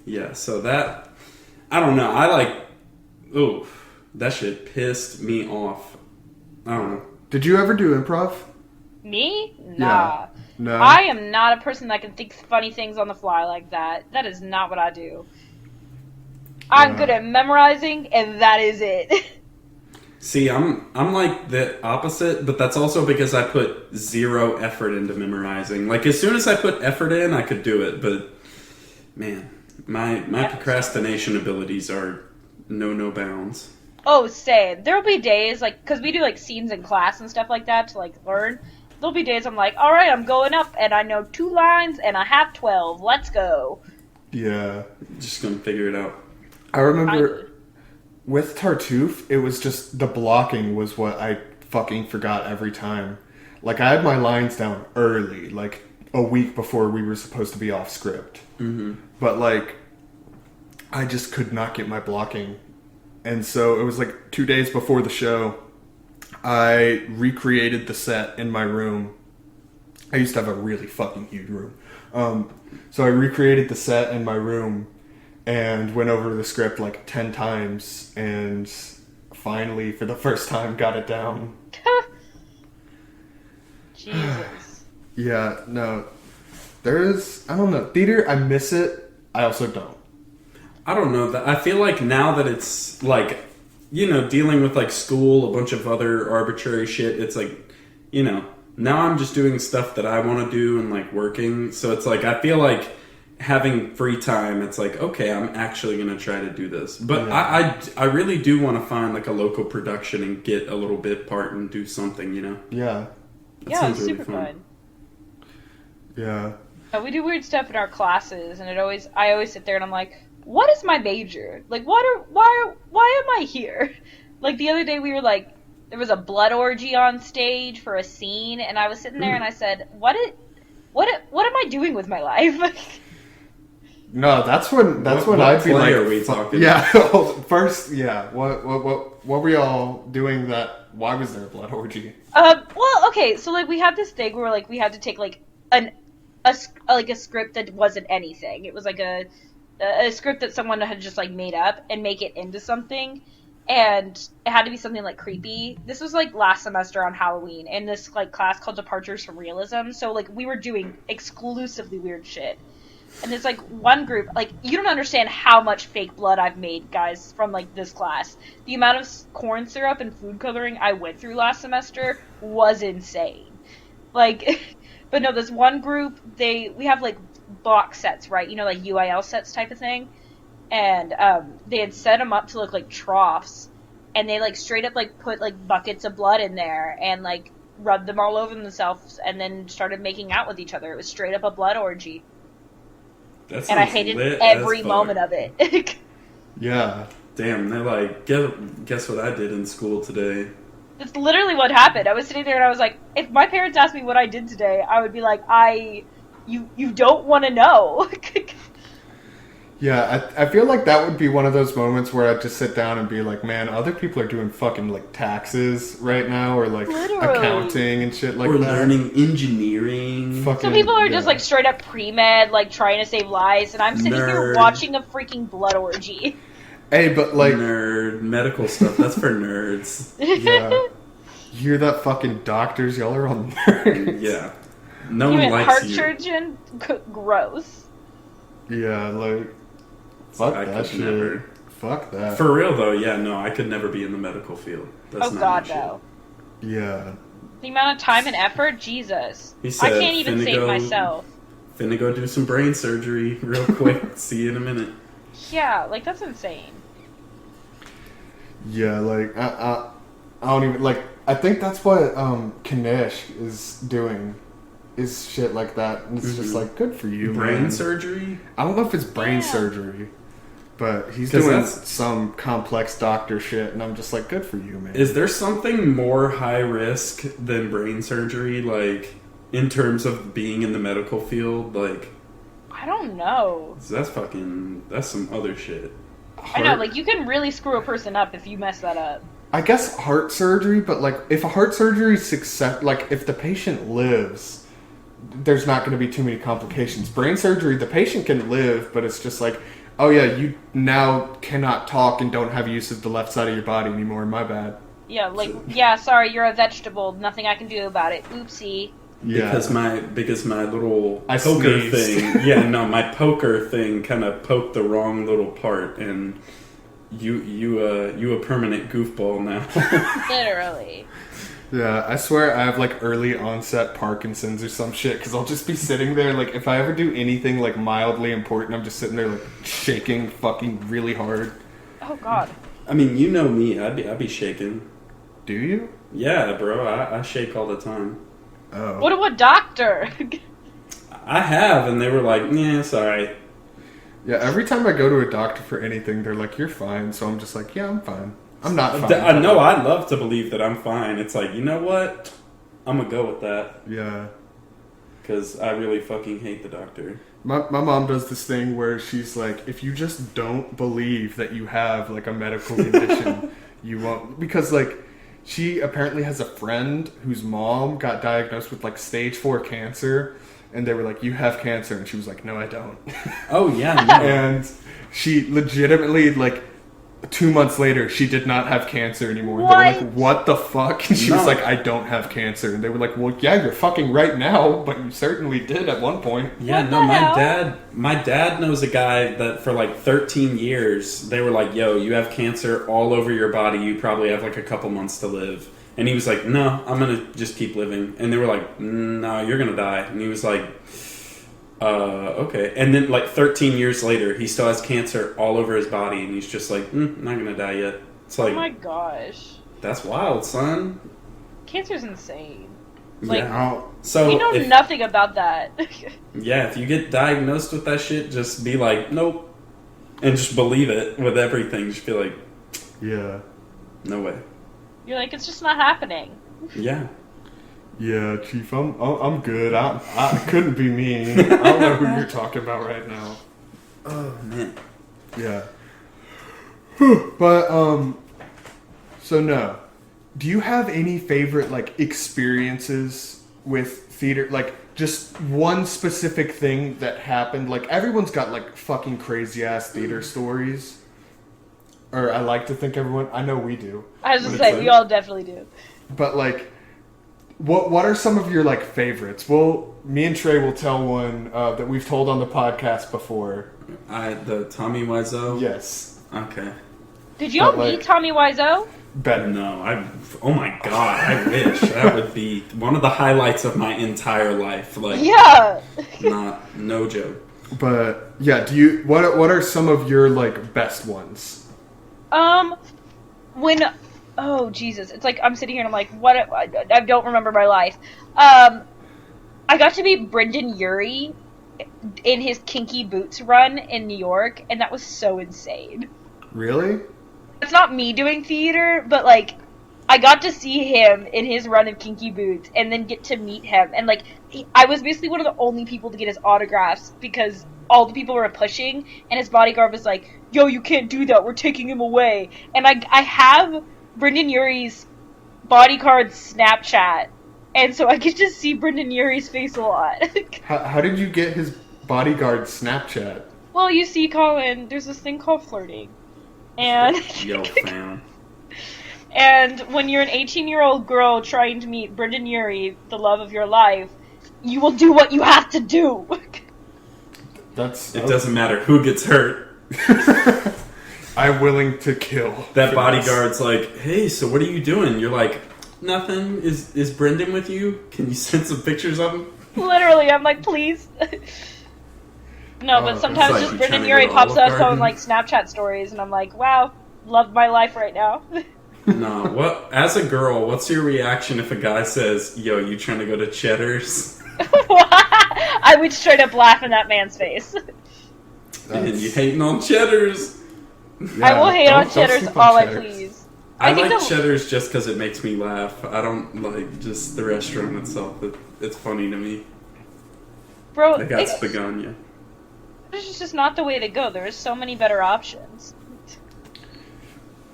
Yeah, so that, I don't know. I like, ooh, that shit pissed me off. I don't know. Did you ever do improv? Me? Yeah. Nah. No. I am not a person that can think funny things on the fly like that. That is not what I do. I'm Yeah. good at memorizing, and that is it. See, I'm like the opposite, but that's also because I put zero effort into memorizing. Like, as soon as I put effort in, I could do it, but, man, my procrastination abilities are no bounds. Oh, same. There'll be days, like, because we do, like, scenes in class and stuff like that to, like, learn. There'll be days I'm like, alright, I'm going up, and I know 2 lines, and I have 12. Let's go. Yeah. Just gonna figure it out. I remember with Tartuffe, it was just the blocking was what I fucking forgot every time. Like, I had my lines down early, like a week before we were supposed to be off script. Mm-hmm. But, like, I just could not get my blocking. And so it was like 2 days before the show, I recreated the set in my room. I used to have a really fucking huge room. So I recreated the set in my room and went over the script like 10 times and finally, for the first time, got it down. Jesus. Yeah, no. There is, I don't know. Theater, I miss it. I also don't. I don't know. I feel like now that it's, like, dealing with, like, school, a bunch of other arbitrary shit, it's like, now I'm just doing stuff that I want to do and, like, working. So it's like, I feel like having free time, it's like, okay, I'm actually going to try to do this. But Yeah. I really do want to find, like, a local production and get a little bit part and do something, Yeah. That Yeah, sounds it's really super fun. Yeah. We do weird stuff in our classes, and I always sit there and I'm like, what is my major? Like, why am I here? Like, the other day we were like, there was a blood orgy on stage for a scene, and I was sitting there and I said, what am I doing with my life? No, that's when What I'd be play like, are we talking yeah. First, yeah. What were y'all doing? That why was there a blood orgy? Well, okay, so like we had this thing where like we had to take like a script that wasn't anything. It was like a script that someone had just like made up and make it into something, and it had to be something like creepy. This was like last semester on Halloween in this like class called Departures from Realism. So like we were doing exclusively weird shit. And there's like one group, like, you don't understand how much fake blood I've made, guys, from like this class. The amount of corn syrup and food coloring I went through last semester was insane. Like, but no, this one group, we have like box sets, right? Like UIL sets type of thing. And they had set them up to look like troughs. And they like straight up like put like buckets of blood in there and like rubbed them all over themselves and then started making out with each other. It was straight up a blood orgy. That And I sounds hated lit every as fuck. moment of it. Yeah. Damn, they're like, guess what I did in school today? That's literally what happened. I was sitting there and I was like, if my parents asked me what I did today, I would be like, I you don't want to know. Yeah, I feel like that would be one of those moments where I'd just sit down and be like, man, other people are doing fucking, like, taxes right now, or, like, Literally. accounting and shit like or that. Or learning engineering. Fucking, Some people are just, like, straight up pre-med, like, trying to save lives, and I'm sitting here watching a freaking blood orgy. Hey, but, like... Nerd. Medical stuff, that's for nerds. Yeah. You hear that, fucking doctors? Y'all are all nerds. Yeah. No You one mean likes heart you. surgeon? Gross. Yeah, like... Fuck I that could shit. never. Fuck that. For real, though, yeah, no, I could never be in the medical field. That's Oh not god, my no. Yeah. The amount of time and effort? Jesus. He I said, can't even "Finna save go- myself. Finna go do some brain surgery real quick. See you in a minute. Yeah, like, that's insane. Yeah, like, I don't even, like, I think that's what, Kanish is doing, is shit like that, and it's just like, good for you, Brain man. surgery? I don't know if it's brain Yeah. surgery, but he's 'Cause doing that's- some complex doctor shit, and I'm just like, good for you, man. Is there something more high risk than brain surgery, like, in terms of being in the medical field? Like, I don't know. that's some other shit. I know, like, you can really screw a person up if you mess that up. I guess heart surgery, but, like, if a heart surgery success, like, if the patient lives, there's not going to be too many complications. Brain surgery, the patient can live, but it's just like, oh yeah, you now cannot talk and don't have use of the left side of your body anymore, my bad. Yeah, like, yeah, sorry, you're a vegetable. Nothing I can do about it. Oopsie. Yeah. Because my little I poker sneezed. thing, yeah, no, my poker thing kind of poked the wrong little part, and you a permanent goofball now. Literally. Yeah, I swear I have, like, early onset Parkinson's or some shit, because I'll just be sitting there, like, if I ever do anything, like, mildly important, I'm just sitting there, like, shaking fucking really hard. Oh god. I mean, you know me, I'd be shaking. Do you? Yeah, bro, I shake all the time. Oh. What doctor? I have, and they were like, yeah, it's alright. Yeah, every time I go to a doctor for anything, they're like, you're fine, so I'm just like, yeah, I'm fine. I'm not fine. I know, I'd love to believe that I'm fine. It's like, you know what? I'm gonna go with that. Yeah. Because I really fucking hate the doctor. My mom does this thing where she's like, if you just don't believe that you have, like, a medical condition, you won't. Because, like, she apparently has a friend whose mom got diagnosed with, like, stage 4 cancer, and they were like, you have cancer, and she was like, no, I don't. Oh, yeah, no. And she legitimately, like, 2 months later, she did not have cancer anymore. What? They were like, what the fuck? And she was No. like, I don't have cancer. And they were like, well, yeah, you're fucking right now, but you certainly did at one point. Yeah, What no, the my hell? dad knows a guy that for like 13 years, they were like, yo, you have cancer all over your body. You probably have like a couple months to live. And he was like, no, I'm going to just keep living. And they were like, no, you're going to die. And he was like, okay. And then like 13 years later, he still has cancer all over his body. And he's just like, not going to die yet. It's Oh like, my gosh. that's wild, son. Cancer's insane. Like, Yeah. So we know if, nothing about that. yeah, if you get diagnosed with that shit, just be like, nope. And just believe it with everything. Just be like, Yeah. no way. You're like, it's just not happening. Yeah. Yeah, Chief, I'm good. I couldn't be me. I don't know who you're talking about right now. Oh, man. Yeah. But, so no. Do you have any favorite, like, experiences with theater? Like, just one specific thing that happened? Like, everyone's got, like, fucking crazy-ass theater stories. Or I like to think everyone... I know we do. I was But just it's saying, like- we all definitely do. But, like... What are some of your, like, favorites? Well, me and Trey will tell one that we've told on the podcast before. The Tommy Wiseau? Yes. Okay. Did y'all But, like- meet Tommy Wiseau? Better. No, oh my god, I wish. That would be one of the highlights of my entire life. Like, Yeah. no joke. But, yeah, what are some of your, like, best ones? Oh Jesus, it's like I'm sitting here and I'm like, what? I don't remember my life. I got to meet Brendan Urie in his Kinky Boots run in New York, and that was so insane. Really? It's not me doing theater, but like, I got to see him in his run of Kinky Boots and then get to meet him. And, like, I was basically one of the only people to get his autographs because all the people were pushing, and his bodyguard was like, yo, you can't do that, we're taking him away. And I have Brendan Urie's bodyguard Snapchat, and so I get to see Brendan Urie's face a lot. How did you get his bodyguard Snapchat? Well, you see, Collin, there's this thing called flirting. And Yo, fam. And when you're an 18-year-old girl trying to meet Brendan Urie, the love of your life, you will do what you have to do. It doesn't matter who gets hurt. I'm willing to kill. That bodyguard's like, hey, so what are you doing? You're like, nothing. Is Brendan with you? Can you send some pictures of him? Literally, I'm like, please. No, but sometimes like just you Brendan trying to Urie go pops Olive up Garden? on, like, Snapchat stories, and I'm like, wow, love my life right now. No, what? As a girl, what's your reaction if a guy says, yo, you trying to go to Cheddars? I would straight up laugh in that man's face. And you hating on Cheddars? Yeah, I will hate on don't Cheddars sleep on all I Cheddars. please. I think like the- Cheddars just because it makes me laugh. I don't like just the restaurant itself. It's funny to me. Bro, They got it's spaghetti. just not the way to go. There's so many better options.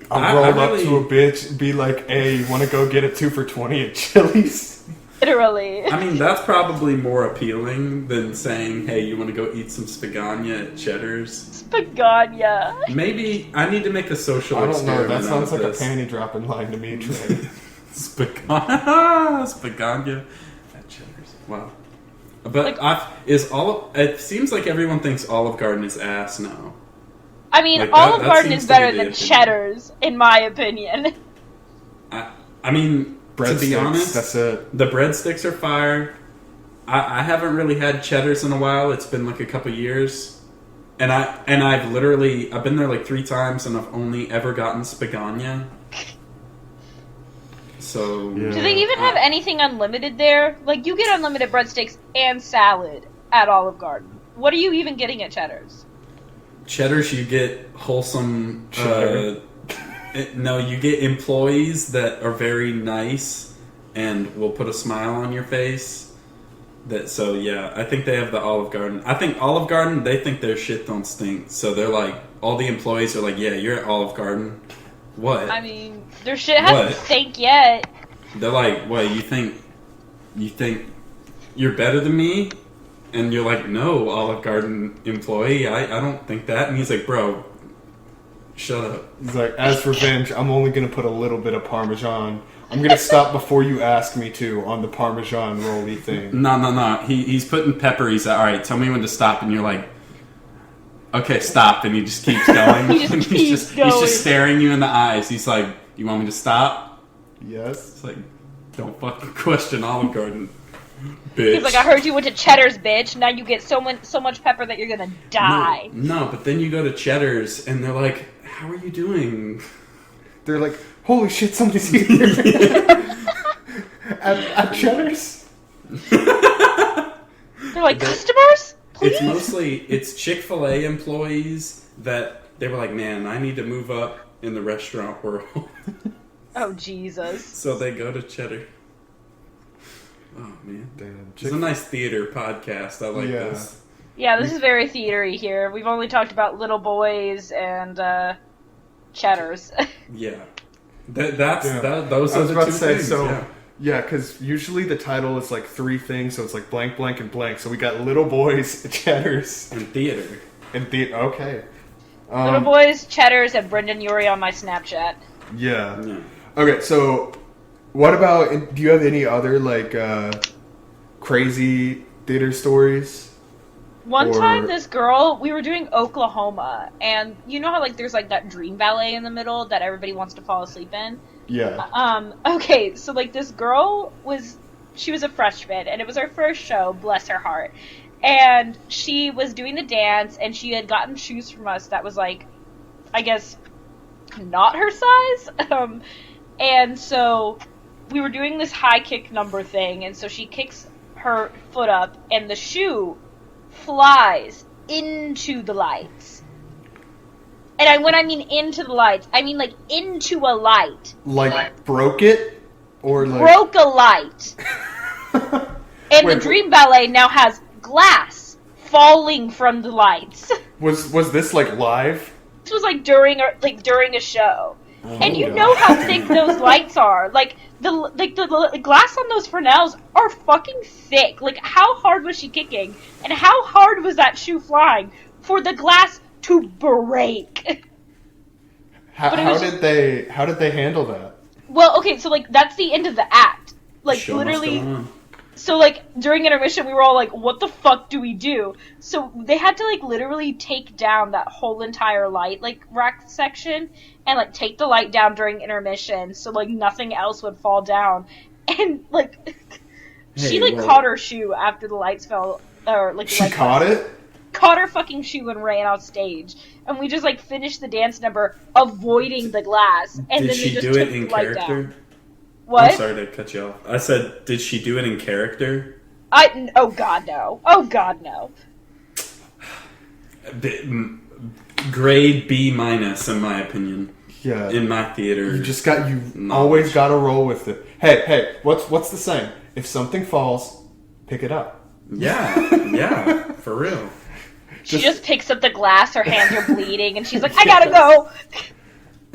I'll roll really- up to a bitch and be like, hey, you want to go get a 2 for $20 at Chili's? Literally. I mean, that's probably more appealing than saying, hey, you want to go eat some spaghetti at Cheddars? Spaghetti. Maybe I need to make a social I don't know. experiment That sounds out like of a this. panty dropping line to me, Trey. Spaghetti at Cheddars. Wow. But it seems like everyone thinks Olive Garden is ass now. I mean, Like, Olive that Garden seems is to better be the than opinion. Cheddars, in my opinion. I mean, to be Breadsticks, honest, that's it. the breadsticks are fire. I haven't really had Cheddars in a while. It's been like a couple years, and I've been there like 3 times, and I've only ever gotten spaghetti. So Yeah. Do they even have anything unlimited there? Like, you get unlimited breadsticks and salad at Olive Garden. What are you even getting at Cheddar's? Cheddars, you get wholesome. Cheddar. No, you get employees that are very nice and will put a smile on your face. So yeah, I think they have the Olive Garden. I think Olive Garden, they think their shit don't stink. So they're like, all the employees are like, yeah, you're at Olive Garden. What? I mean, their shit hasn't What? stank yet. They're like, what, you think you're better than me? And you're like, no, Olive Garden employee, I don't think that. And he's like, bro, shut up. He's like, as revenge, I'm only going to put a little bit of Parmesan. I'm going to stop before you ask me to on the Parmesan rolly thing. No. He's putting pepper. He's like, all right, tell me when to stop. And you're like, okay, stop. And he just keeps going. He just And keeps he's going. just staring you in the eyes. He's like, you want me to stop? Yes. It's like, don't fucking question Olive Garden, bitch. He's like, I heard you went to Cheddar's, bitch. Now you get so much pepper that you're gonna die. No, but then you go to Cheddars and they're like, how are you doing? They're like, holy shit, somebody's here. at Cheddar's? They're like, customers? Please? It's Chick-fil-A employees that they were like, man, I need to move up in the restaurant world. Oh, Jesus. So they go to Cheddar. Oh man, Damn. it's a nice theater podcast. I like this. Yeah, this is very theatery here. We've only talked about Little Boys and Cheddars. Yeah, those I are was the about two to say, things. so, yeah, because usually the title is like 3 things, so it's like blank, blank, and blank. So we got Little Boys, Cheddars, And theater. and okay. Little Boys, Cheddars, and Brendan Urie on my Snapchat. Yeah. Yeah. Okay, so what about, do you have any other, like, crazy theater stories? One Or- time, this girl, we were doing Oklahoma, and you know how, like, there's, like, that dream ballet in the middle that everybody wants to fall asleep in? Yeah. Okay, so, like, this girl she was a freshman, and it was her first show, bless her heart. And she was doing the dance, and she had gotten shoes from us that was, like, I guess, not her size. And so we were doing this high kick number thing, and so she kicks her foot up, and the shoe flies into the lights. And when I mean into the lights, I mean like into a light. Like broke it? Or like... Broke a light. And the Dream Ballet now has glass falling from the lights. Was this like live? This was like during a show. Oh, and you know how thick those lights are. Like the glass on those Fresnels are fucking thick. Like how hard was she kicking? And how hard was that shoe flying for the glass to break? How did they handle that? Well, okay, so like that's the end of the act. Like Show literally. So like during intermission, we were all like, "What the fuck do we do?" So they had to like literally take down that whole entire light like rack section and like take the light down during intermission, so like nothing else would fall down. And like she caught her shoe after the lights fell, or like she caught it. Caught her fucking shoe and ran off stage, and we just like finished the dance number avoiding the glass. And did then she they just do took it in the light character? down. What? I'm sorry to cut you off. I said, did she do it in character? Oh god no. Oh god no. Grade B minus in my opinion. Yeah. In my theater. You always gotta roll with it. Hey, what's the saying? If something falls, pick it up. Yeah, for real. She just picks up the glass, her hands are bleeding, and she's like, I gotta go!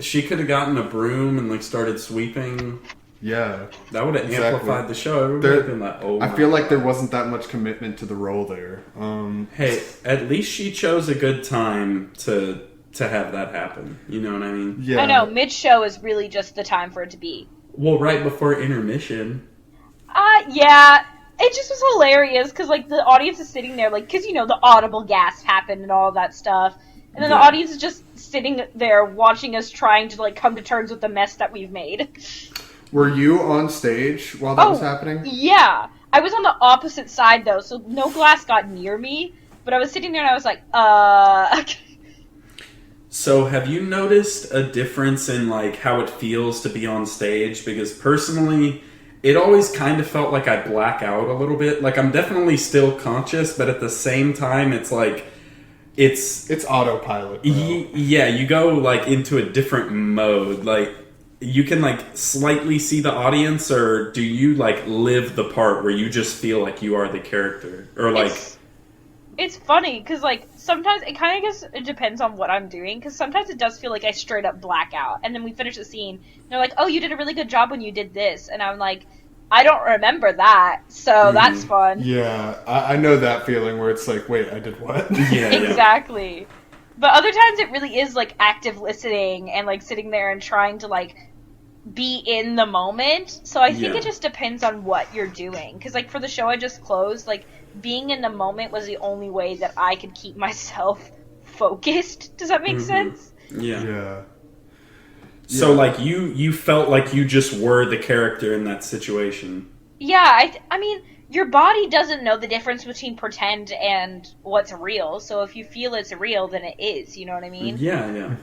She could have gotten a broom and like started sweeping. Yeah. That would have amplified the show. Everybody would have been like, oh I feel like there wasn't that much commitment to the role there. Hey, at least she chose a good time to have that happen. You know what I mean? Yeah. I know, mid-show is really just the time for it to be. Well, right before intermission. Yeah. It just was hilarious, because, like, the audience is sitting there, like, because, you know, the audible gasp happened and all of that stuff. And then the audience is just sitting there watching us trying to, like, come to terms with the mess that we've made. Were you on stage while that was happening? Yeah. I was on the opposite side, though, so no glass got near me. But I was sitting there and I was like, So have you noticed a difference in, like, how it feels to be on stage? Because personally, it always kind of felt like I black out a little bit. Like, I'm definitely still conscious, but at the same time, it's like... It's autopilot. Yeah, you go, like, into a different mode. Like, you can, like, slightly see the audience, or do you, like, live the part where you just feel like you are the character? Or, like... It's funny, because, like, sometimes it kind of guess it depends on what I'm doing, because sometimes it does feel like I straight up black out, and then we finish the scene, and they're like, oh, you did a really good job when you did this, and I'm like, I don't remember that, so that's fun. Yeah, I know that feeling where it's like, wait, I did what? Yeah, exactly. But other times it really is, like, active listening, and, like, sitting there and trying to, like, be in the moment, so I think it just depends on what you're doing, because, like, for the show I just closed, like, being in the moment was the only way that I could keep myself focused. Does that make sense? Yeah. So, like, you felt like you just were the character in that situation. Yeah, I mean, your body doesn't know the difference between pretend and what's real, so if you feel it's real, then it is, you know what I mean? Yeah.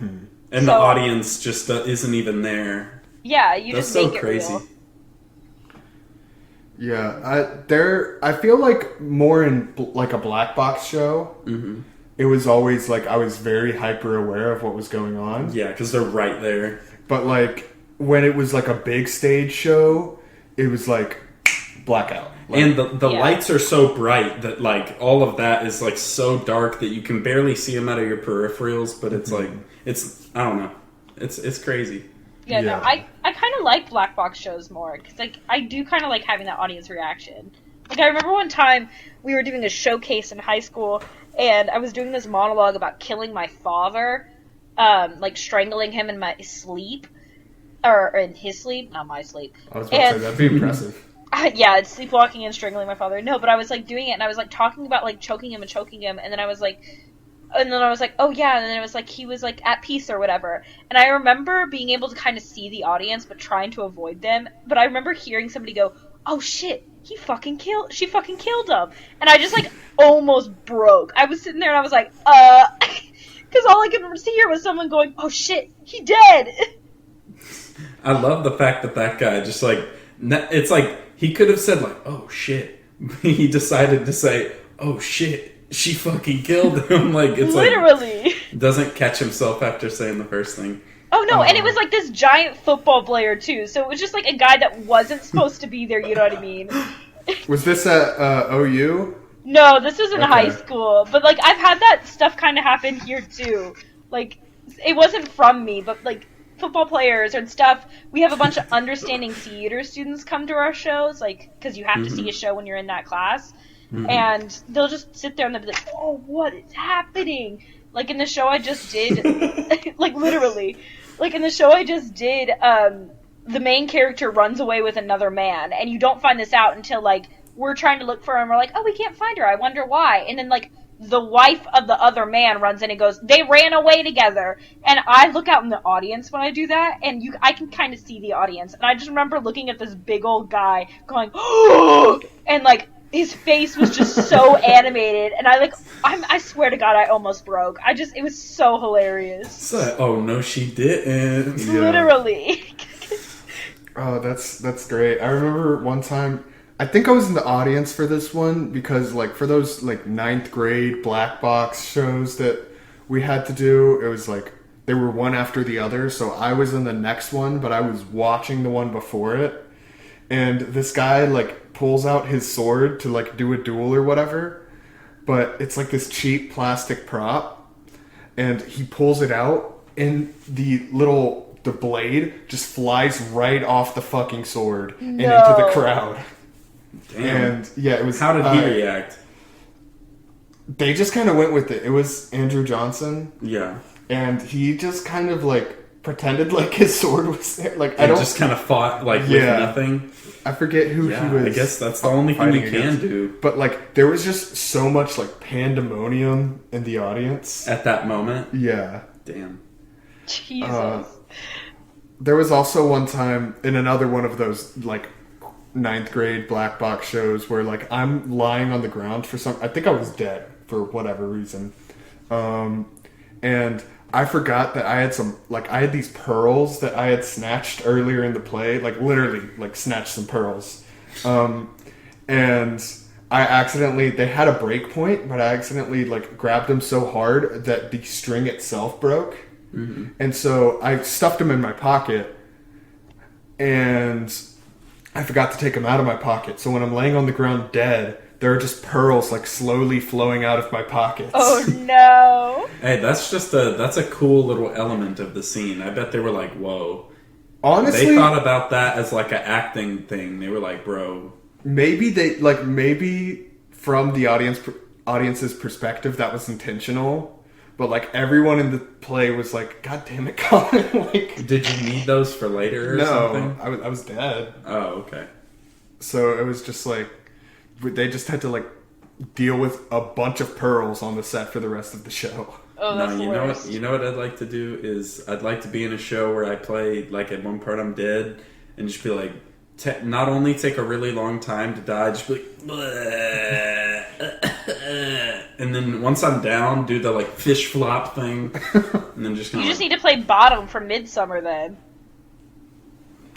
And the audience just isn't even there. Yeah, you That's just make so crazy. it real. Yeah, I feel like more in like a black box show. Mm-hmm. It was always like I was very hyper aware of what was going on. Yeah, because they're right there. But like when it was like a big stage show, it was like blackout. Like, and the lights are so bright that like all of that is like so dark that you can barely see them out of your peripherals. But it's like I don't know, it's crazy. Yeah, no, I kind of like black box shows more, because, like, I do kind of like having that audience reaction. Like, I remember one time we were doing a showcase in high school, and I was doing this monologue about killing my father, like, strangling him in my sleep, or in his sleep, not my sleep. I was about to say, that'd be impressive. Yeah, it's sleepwalking and strangling my father. No, but I was, like, doing it, and I was, like, talking about, like, choking him, and then I was like, oh yeah, and then it was like, he was like at peace or whatever. And I remember being able to kind of see the audience, but trying to avoid them. But I remember hearing somebody go, oh shit, she fucking killed him. And I just like almost broke. I was sitting there and I was like, because all I could see here was someone going, oh shit, he dead. I love the fact that guy just like, it's like, he could have said like, oh shit. He decided to say, oh shit. She fucking killed him. Like, it's literally. Like, Doesn't catch himself after saying the first thing. Oh no, and it was like this giant football player too, so it was just like a guy that wasn't supposed to be there, you know what I mean? Was this at OU? No, this was in high school, but like I've had that stuff kind of happen here too. Like, it wasn't from me, but like football players and stuff, we have a bunch of understanding theater students come to our shows, like, because you have to see a show when you're in that class, and they'll just sit there and they'll be like, oh, what is happening? Like, in the show I just did, like, literally, like, in the show I just did, the main character runs away with another man, and you don't find this out until, like, we're trying to look for her, and we're like, oh, we can't find her, I wonder why, and then, like, the wife of the other man runs in and goes, they ran away together. And I look out in the audience when I do that, and I can kind of see the audience. And I just remember looking at this big old guy going, oh! And, like, his face was just so animated. And I swear to God, I almost broke. It was so hilarious. So, oh, no, she didn't. Yeah. Literally. Oh, that's great. I remember one time, I think I was in the audience for this one because, like, for those, like, 9th grade black box shows that we had to do, it was, like, they were one after the other, so I was in the next one, but I was watching the one before it, and this guy, like, pulls out his sword to, like, do a duel or whatever, but it's, like, this cheap plastic prop, and he pulls it out, and the blade just flies right off the fucking sword and into the crowd. Damn. And yeah, it was. How did he react? They just kind of went with it. It was Andrew Johnson. Yeah. And he just kind of like pretended like his sword was there. Like, I don't. Just kind of fought like with nothing. I forget who he was. I guess that's the only thing you can do. But like, there was just so much like pandemonium in the audience at that moment. Yeah. Damn. Jesus. There was also one time in another one of those like 9th grade black box shows where like I'm lying on the ground I think I was dead for whatever reason, and I forgot that I had these pearls that I had snatched earlier in the play, like literally like snatched some pearls, and they had a break point, but I accidentally like grabbed them so hard that the string itself broke, and so I stuffed them in my pocket, and I forgot to take them out of my pocket. So when I'm laying on the ground dead, there are just pearls like slowly flowing out of my pockets. Oh no! Hey, that's a cool little element of the scene. I bet they were like, whoa. Honestly, they thought about that as like an acting thing. They were like, bro. Maybe from the audience's perspective that was intentional. But, like, everyone in the play was like, God damn it, Collin. Like, did you need those for later or something? No, I was dead. Oh, okay. So it was just like, they just had to, like, deal with a bunch of pearls on the set for the rest of the show. Oh, that's hilarious. You know what I'd like to do is I'd like to be in a show where I play, like, at one part I'm dead, and just be like, not only take a really long time to die, just be like, bleh. And then once I'm down, do the like fish flop thing, and then just kind of. You just need to play Bottom from Midsummer then.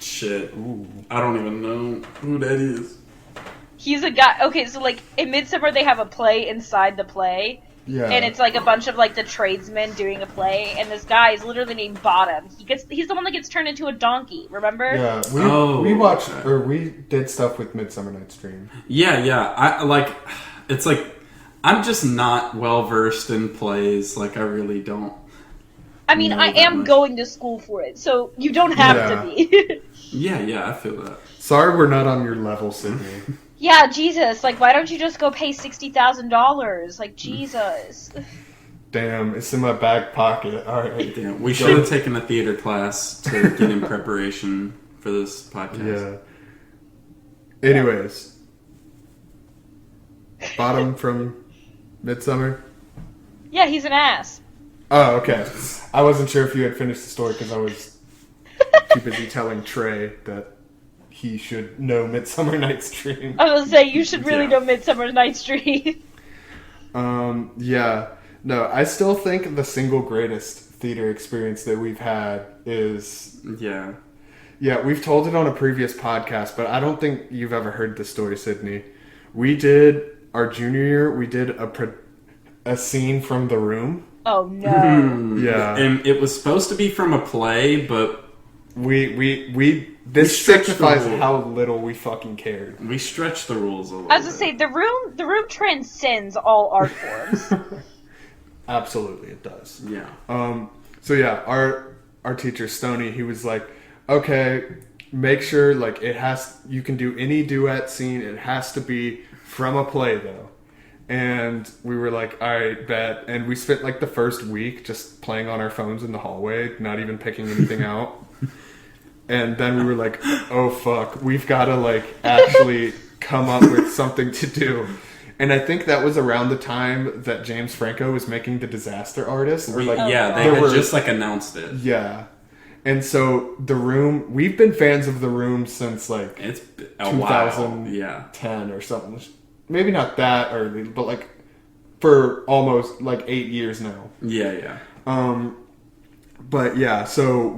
Shit, ooh. I don't even know who that is. He's a guy. Okay, so like in Midsummer they have a play inside the play. Yeah. And it's like a bunch of like the tradesmen doing a play, and this guy is literally named Bottom. He's the one that gets turned into a donkey. Remember? Yeah. We watched or we did stuff with Midsummer Night's Dream. Yeah. It's like I'm just not well versed in plays. Like I really don't. I mean, I am going to school for it, so you don't have to be. Yeah, I feel that. Sorry, we're not on your level, Sydney. Yeah, Jesus. Like, why don't you just go pay $60,000? Like, Jesus. Damn, it's in my back pocket. All right. Damn, we should have taken a theater class to get in preparation for this podcast. Yeah. Anyways. Bottom from Midsummer? Yeah, he's an ass. Oh, okay. I wasn't sure if you had finished the story because I was too busy telling Trey that he should know Midsummer Night's Dream. I was going to say, you should really know Midsummer Night's Dream. Yeah. No, I still think the single greatest theater experience that we've had is... Yeah. Yeah, we've told it on a previous podcast, but I don't think you've ever heard this story, Sydney. We did, our junior year, we did a scene from The Room. Oh no. Yeah. And it was supposed to be from a play, but this stretched the signifies rule. how little we fucking cared. we stretched the rules a little I was bit. gonna say the room transcends all art forms. Absolutely, it does. Yeah. So yeah, our teacher Stoney, he was like, okay, make sure like you can do any duet scene. It has to be from a play though. And we were like, all right, bet. And we spent like the first week just playing on our phones in the hallway, not even picking anything out. And then we were like, oh fuck, we've got to like actually come up with something to do. And I think that was around the time that James Franco was making The Disaster Artist. Or like, they had just like announced it. Yeah. And so The Room, we've been fans of The Room since like It's a while. 2010 or something. Maybe not that early, but like for almost like 8 years now. Yeah. But yeah, so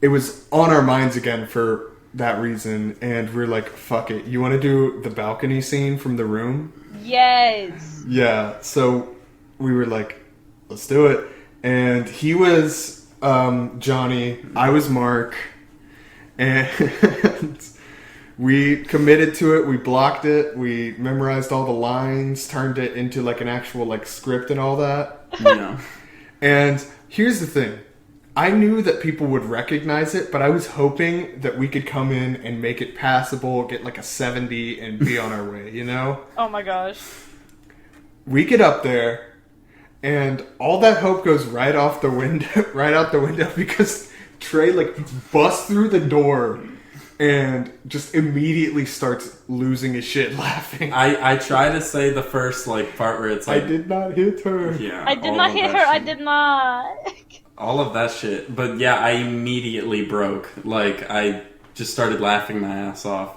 it was on our minds again for that reason, and we're like, fuck it. You want to do the balcony scene from The Room? Yes. Yeah, so we were like, let's do it. And he was Johnny, I was Mark, and we committed to it, we blocked it, we memorized all the lines, turned it into like an actual like script and all that. Yeah. And here's the thing. I knew that people would recognize it, but I was hoping that we could come in and make it passable, get like a 70 and be on our way, you know? Oh my gosh. We get up there and all that hope goes right out the window because Trey like busts through the door and just immediately starts losing his shit laughing. I try to say the first like part where it's like I did not hit her. Yeah. I did all not of hit that her. I shit. did not. All of that shit. But yeah, I immediately broke. Like I just started laughing my ass off.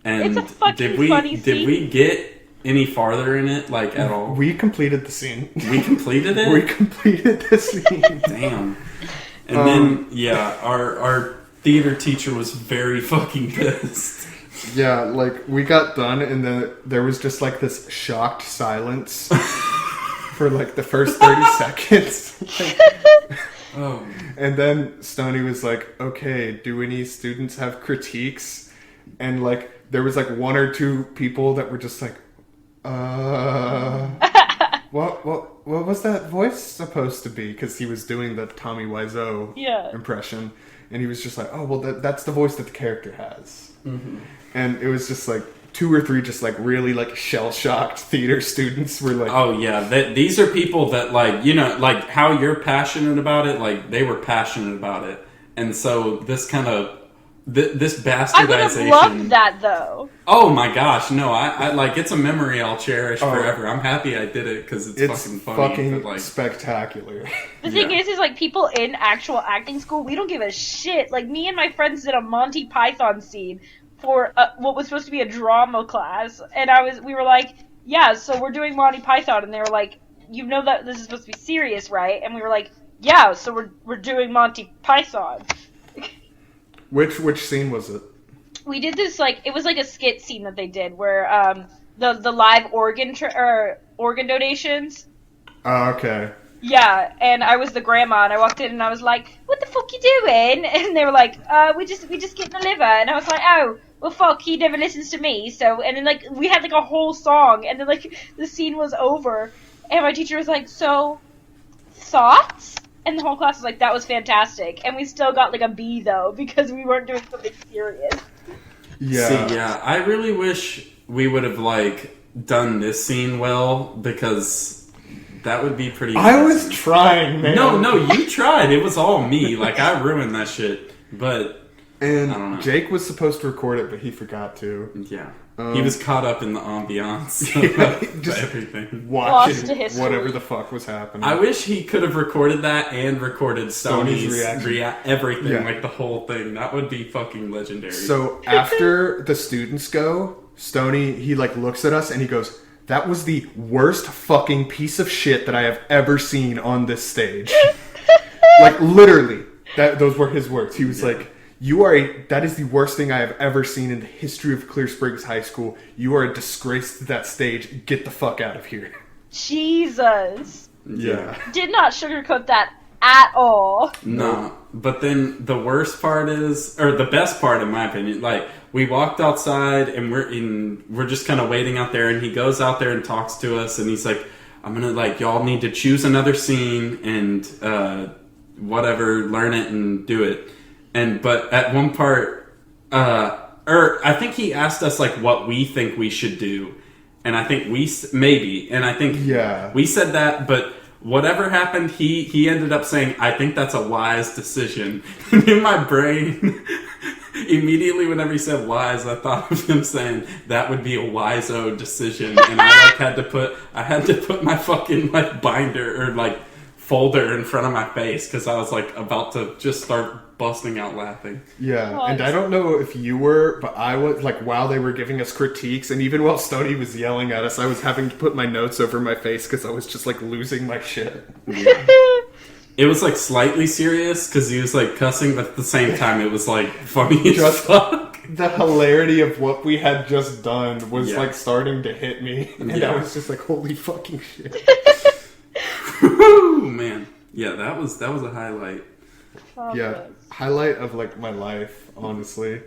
And It's a fucking funny did scene. we get any farther in it like at all? We completed the scene. We completed it? We completed the scene. Damn. And then yeah, our theater teacher was very fucking pissed. Yeah, like we got done and then there was just like this shocked silence for like the first 30 seconds. Oh. And then Stoney was like, okay, do any students have critiques? And like there was like one or two people that were just like, what was that voice supposed to be? Because he was doing the Tommy Wiseau impression. And he was just like, oh, well, that's the voice that the character has. Mm-hmm. And it was just like two or three just like really like shell-shocked theater students were like... Oh, yeah. These are people that like, you know, like how you're passionate about it, like they were passionate about it. And so this kind of... This bastardization... I would have loved that, though. Oh, my gosh. No, I like, it's a memory I'll cherish forever. I'm happy I did it because it's fucking funny. Fucking but, like, spectacular. The thing is like people in actual acting school, we don't give a shit. Like me and my friends did a Monty Python scene for what was supposed to be a drama class, and we were like, yeah, so we're doing Monty Python, and they were like, you know that this is supposed to be serious, right? And we were like, yeah, so we're doing Monty Python. Which scene was it? We did this like it was like a skit scene that they did where the live organ donations. Oh, okay. Yeah, and I was the grandma, and I walked in, and I was like, "What the fuck you doing?" And they were like, we just getting a liver," and I was like, "Oh, well, fuck, he never listens to me." So, and then like we had like a whole song, and then like the scene was over, and my teacher was like, "So, thoughts?" And the whole class was like, "That was fantastic," and we still got like a B though because we weren't doing something serious. Yeah. See, yeah, I really wish we would have like done this scene well because. That would be pretty I impressive. was trying, man. No, you tried. It was all me. Like, I ruined that shit. But, And I don't know. Jake was supposed to record it, but he forgot to. Yeah. He was caught up in the ambiance of just everything. watching Lost to history. whatever the fuck was happening. I wish he could have recorded that and recorded Stoney's Stoney's reaction. everything, Yeah. like the whole thing. That would be fucking legendary. So after the students go, Stoney, he like looks at us and he goes, "That was the worst fucking piece of shit that I have ever seen on this stage." Like literally, those were his words. He was like, that is the worst thing I have ever seen in the history of Clear Springs High School. You are a disgrace to that stage. Get the fuck out of here." Jesus. Yeah. Did not sugarcoat that at all. No. But then the worst part is, or the best part in my opinion, like, we walked outside and we're just kind of waiting out there, and he goes out there and talks to us, and he's like, I'm gonna, like, y'all need to choose another scene and whatever, learn it and do it. But at one part, I think he asked us, like, what we think we should do. And I think we said that, but whatever happened, he ended up saying, I think that's a wise decision. And in my brain, immediately whenever he said wise, I thought of him saying that would be a wise-o decision. And I had to put my fucking, like, binder or, like, folder in front of my face because I was, like, about to just start busting out laughing. Yeah, and I don't know if you were, but I was, like, while they were giving us critiques, and even while Stoney was yelling at us, I was having to put my notes over my face because I was just, like, losing my shit. Yeah. It was, like, slightly serious because he was, like, cussing, but at the same time it was, like, funny as fuck. The hilarity of what we had just done was, like, starting to hit me, and I was just like, holy fucking shit. Woo, man. Yeah, that was a highlight. Yeah, highlight of, like, my life, honestly.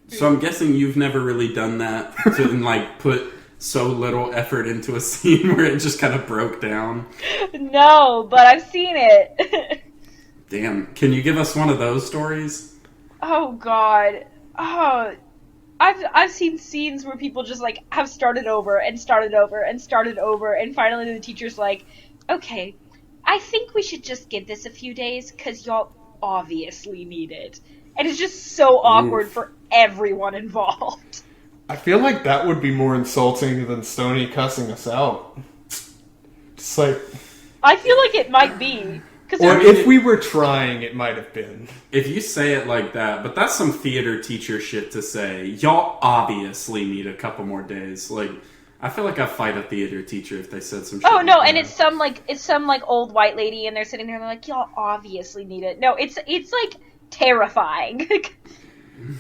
So I'm guessing you've never really done that to, like, put so little effort into a scene where it just kind of broke down. No, but I've seen it. Damn. Can you give us one of those stories? Oh, God. Oh, I've seen scenes where people just, like, have started over and started over and started over, and finally the teacher's like, okay, I think we should just give this a few days, because y'all obviously need it. And it's just so awkward for everyone involved. I feel like that would be more insulting than Stoney cussing us out. Just like... I feel like it might be. Or if we were trying, it might have been. If you say it like that, but that's some theater teacher shit to say. Y'all obviously need a couple more days. Like, I feel like I'd fight a theater teacher if they said some shit. Oh, no, like and that. it's some old white lady, and they're sitting there and they're like, y'all obviously need it. No, it's like terrifying.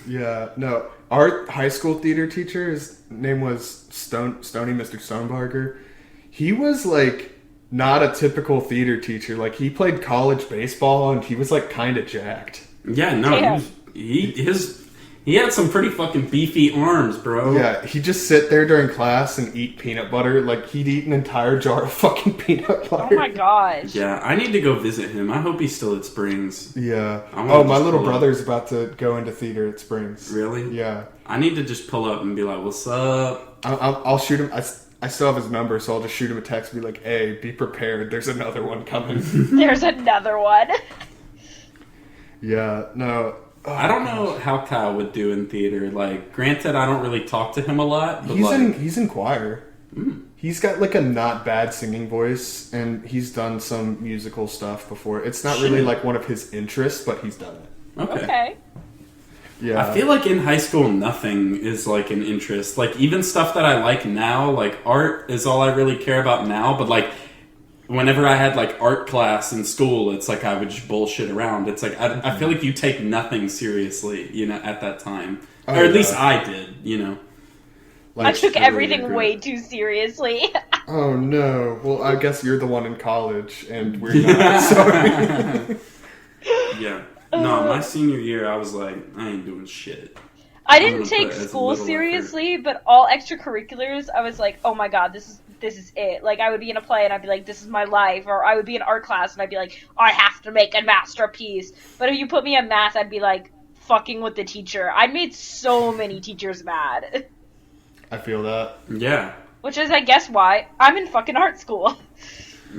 Yeah, no. Our high school theater teacher, his name was Stoney, Mr. Stonebarger. He was, like, not a typical theater teacher. Like, he played college baseball, and he was, like, kind of jacked. Yeah, no, he had some pretty fucking beefy arms, bro. Yeah, he'd just sit there during class and eat peanut butter. Like, he'd eat an entire jar of fucking peanut butter. Oh my gosh. Yeah, I need to go visit him. I hope he's still at Springs. Yeah. Oh, my little brother's about to go into theater at Springs. Really? Yeah. I need to just pull up and be like, what's up? I'll shoot him. I still have his number, so I'll just shoot him a text and be like, hey, be prepared. There's another one coming. There's another one. Yeah, no. Oh, I don't know how Kyle would do in theater. Like, granted, I don't really talk to him a lot. But he's in choir. He's got, like, a not bad singing voice, and he's done some musical stuff before. It's not really, like, one of his interests, but he's done it. Okay. Yeah. I feel like in high school, nothing is, like, an interest. Like, even stuff that I like now, like, art is all I really care about now, but, like, whenever I had, like, art class in school, it's like I would just bullshit around. It's like, I feel like you take nothing seriously, you know, at that time. Oh, or at least I did, you know. Like, I took everything way too seriously. Oh, no. Well, I guess you're the one in college, and we're not, so... Yeah. No, my senior year, I was like, I ain't doing shit. I didn't take school seriously, but all extracurriculars, I was like, oh my god, this is it. Like, I would be in a play and I'd be like, this is my life. Or I would be in art class and I'd be like, I have to make a masterpiece. But if you put me in math, I'd be like, fucking with the teacher. I made so many teachers mad. I feel that. Yeah. Which is, I guess, why I'm in fucking art school.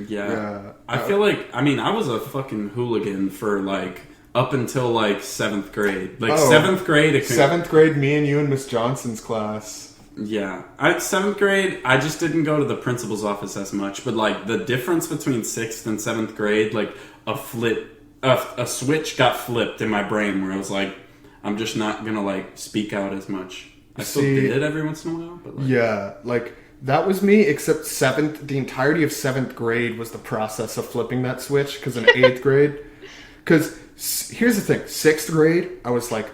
Yeah. I feel like, I mean, I was a fucking hooligan for, like, up until, like, 7th grade. Like, 7th grade... 7th grade, me and you in Miss Johnson's class. Yeah. 7th grade, I just didn't go to the principal's office as much. But, like, the difference between 6th and 7th grade, like, a switch got flipped in my brain where I was like, I'm just not gonna, like, speak out as much. I still did every once in a while, but, like... Yeah, like... That was me, except the entirety of 7th grade was the process of flipping that switch, because in 8th grade... Because, here's the thing, 6th grade, I was, like,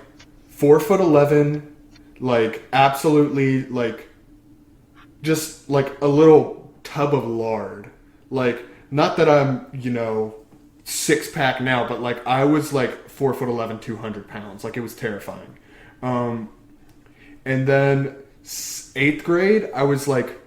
4'11", like, absolutely, like, just, like, a little tub of lard. Like, not that I'm, six pack now, but like I was like 4'11", 200 pounds. Like it was terrifying. And then 8th grade, I was like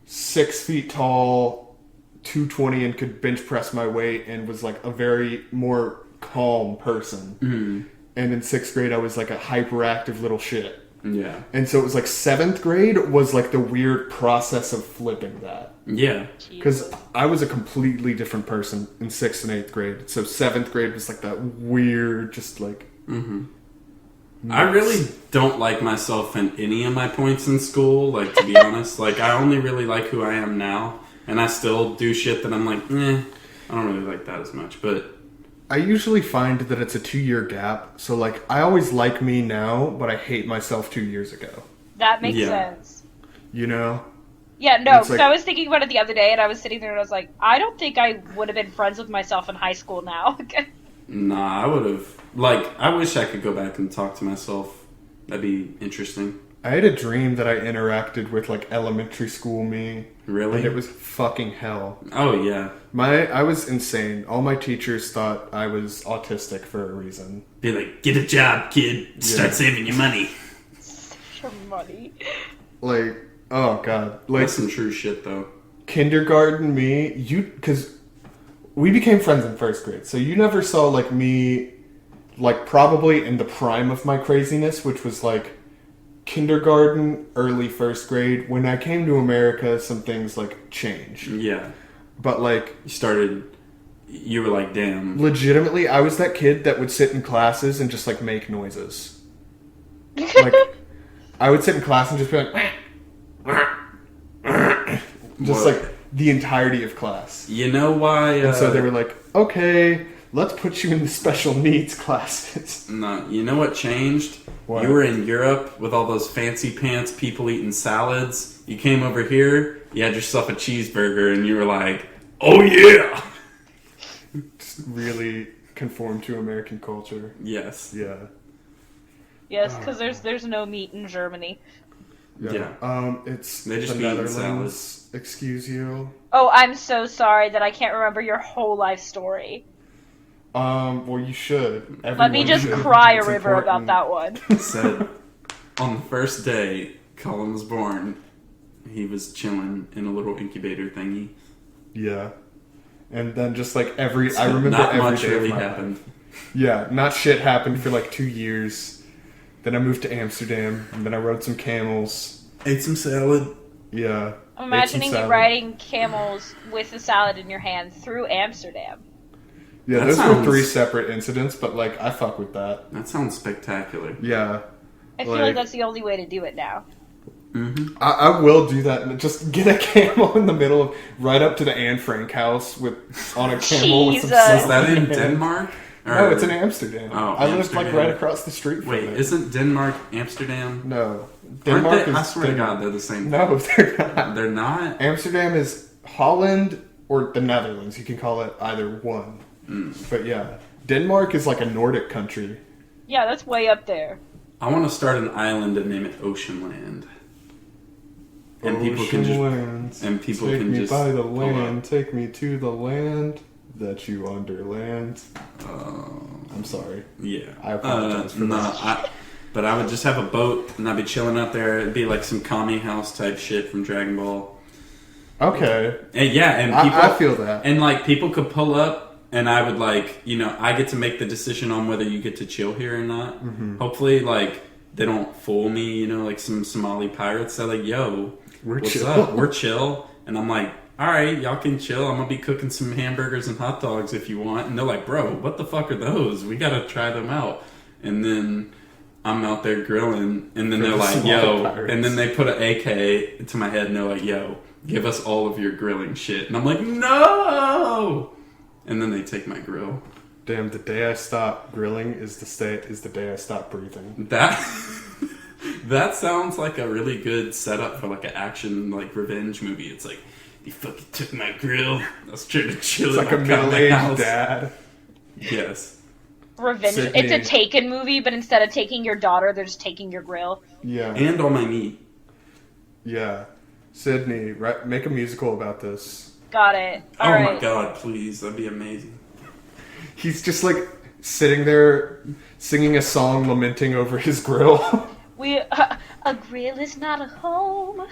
6 feet tall, 220, and could bench press my weight, and was like a very more calm person. Mm-hmm. And in 6th grade, I was like a hyperactive little shit. Yeah. And so it was like 7th grade was like the weird process of flipping that. Yeah. Because I was a completely different person in 6th and 8th grade. So 7th grade was like that weird, just like... Mm-hmm. I really don't like myself in any of my points in school, like, to be honest. Like, I only really like who I am now. And I still do shit that I'm like, I don't really like that as much. But I usually find that it's a 2-year gap. So, like, I always like me now, but I hate myself 2 years ago. That makes sense. You know? Yeah, no, because I was thinking about it the other day, and I was sitting there and I was like, I don't think I would have been friends with myself in high school now. Nah, I would have... Like, I wish I could go back and talk to myself. That'd be interesting. I had a dream that I interacted with, like, elementary school me. Really? And it was fucking hell. Oh, yeah. I was insane. All my teachers thought I was autistic for a reason. Be like, get a job, kid. Start saving your money. Your money. Like, oh, God. Like, That's some true shit, though. Kindergarten me, because we became friends in 1st grade, so you never saw, like, me, like, probably in the prime of my craziness, which was, like, kindergarten, early 1st grade. When I came to America, some things, like, changed. Yeah. But, like... You were like, damn. Legitimately, I was that kid that would sit in classes and just, like, make noises. Like, I would sit in class and just be like... just, like, the entirety of class. You know why... And so they were like, okay, let's put you in the special needs classes. No, you know what changed? What? You were in Europe with all those fancy pants people eating salads. You came over here, you had yourself a cheeseburger, and you were like, oh yeah! Just really conform to American culture. Yes. Yeah. Yes, because there's no meat in Germany. Yeah. It's they just the be eating Netherlands. salads. Excuse you. Oh, I'm so sorry that I can't remember your whole life story. Well, you should. Let me just cry a river about that one. Said, on the first day Collin was born, he was chilling in a little incubator thingy. Yeah. And then just like I remember not every much day really of my happened. life. Yeah, not shit happened for like 2 years. Then I moved to Amsterdam, and then I rode some camels. Ate some salad. Yeah. I'm imagining you riding camels with a salad in your hand through Amsterdam. Yeah, That those were sounds- 3 separate incidents, but like I fuck with that. That sounds spectacular. Yeah. I feel like that's the only way to do it now. Mm-hmm. I will do that and just get a camel in the middle of right up to the Anne Frank house on a camel with some Jesus. salad Is that in hand. Denmark? No, it's in Amsterdam. Oh, I lived like Amsterdam. right across the street from Wait, it. isn't Denmark Amsterdam? No. Aren't Denmark they? is I swear to God, they're the same. No, they're not. They're not? Amsterdam is Holland or the Netherlands. You can call it either one. But yeah, Denmark is like a Nordic country. Yeah, that's way up there. I want to start an island and name it Ocean Land. And people can just... lands, and people take can me just by the pull land, up. take me to the land that you underland. I'm sorry. Yeah. I apologize for that. But I would just have a boat and I'd be chilling out there. It'd be like some Kami House type shit from Dragon Ball. Okay. And yeah, and people... I feel that. And like people could pull up and I would like, I get to make the decision on whether you get to chill here or not. Mm-hmm. Hopefully like they don't fool me, like some Somali pirates. They're like, yo, what's chill. up? We're chill. And I'm like, all right, y'all can chill. I'm going to be cooking some hamburgers and hot dogs if you want. And they're like, bro, what the fuck are those? We got to try them out. And then I'm out there grilling. And then For they're the like, Somali yo. pirates. And then they put an AK to my head and they're like, yo, give us all of your grilling shit. And I'm like, no! And then they take my grill. Damn, the day I stop grilling is the day I stop breathing. That sounds like a really good setup for like an action like revenge movie. It's like, you fucking took my grill. I was trying to chill. It's like a middle-aged dad. Yes. Revenge. Sydney. It's a Taken movie, but instead of taking your daughter, they're just taking your grill. Yeah. And all my meat. Yeah. Sydney, make a musical about this. Got it. All my right. god, please. That'd be amazing. He's just like sitting there singing a song lamenting over his grill. A grill is not a home.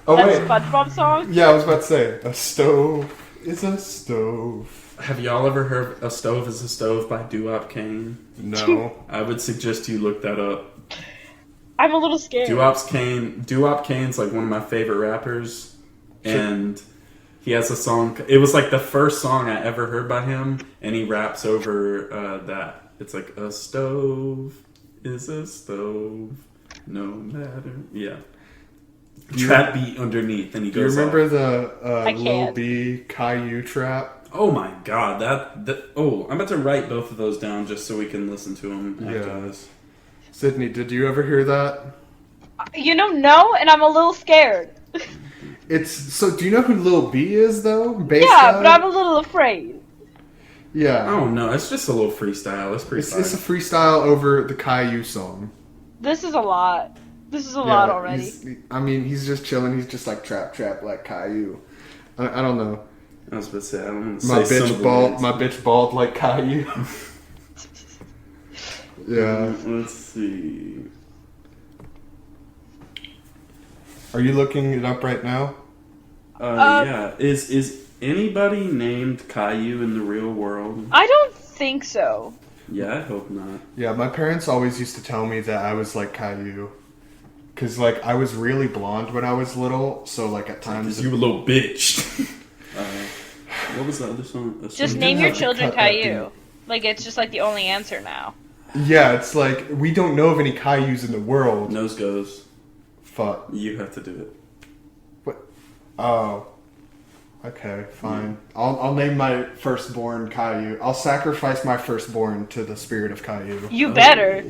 Oh, That's wait. a SpongeBob song? Yeah, I was about to say, a stove is a stove. Have y'all ever heard A Stove is a Stove by Doo-Wop Kane? No. I would suggest you look that up. I'm a little scared. Doo-Wop Kane's like one of my favorite rappers, and he has a song. It was like the first song I ever heard by him, and he raps over that. It's like, a stove is a stove, no matter. Yeah. Trap beat underneath, and he Do you goes remember off. the Lil B Caillou trap? Oh my god, I'm about to write both of those down just so we can listen to them after this. Sydney, did you ever hear that? No, and I'm a little scared. So do you know who Lil B is, though? Bass Yeah, guy? but I'm a little afraid. Yeah. Oh no, it's just a little freestyle. It's pretty It's a freestyle over the Caillou song. This is a lot. This is a lot already. He's just chilling. He's just like trap, like Caillou. I don't know. I was about to say, I don't want to My say some of bitch the bald. names. My bitch bald like Caillou. Yeah. Let's see. Are you looking it up right now? Yeah. Is anybody named Caillou in the real world? I don't think so. Yeah, I hope not. Yeah, my parents always used to tell me that I was like Caillou. Because, like, I was really blonde when I was little, so, like, at times... Because you a little bitch. What was the other song? Just name your children Caillou. Like, it's just, like, the only answer now. Yeah, it's like, we don't know of any Cailloux in the world. Nose goes. Fuck. You have to do it. What? Oh. Okay, fine. I'll name my firstborn Caillou. I'll sacrifice my firstborn to the spirit of Caillou. You better.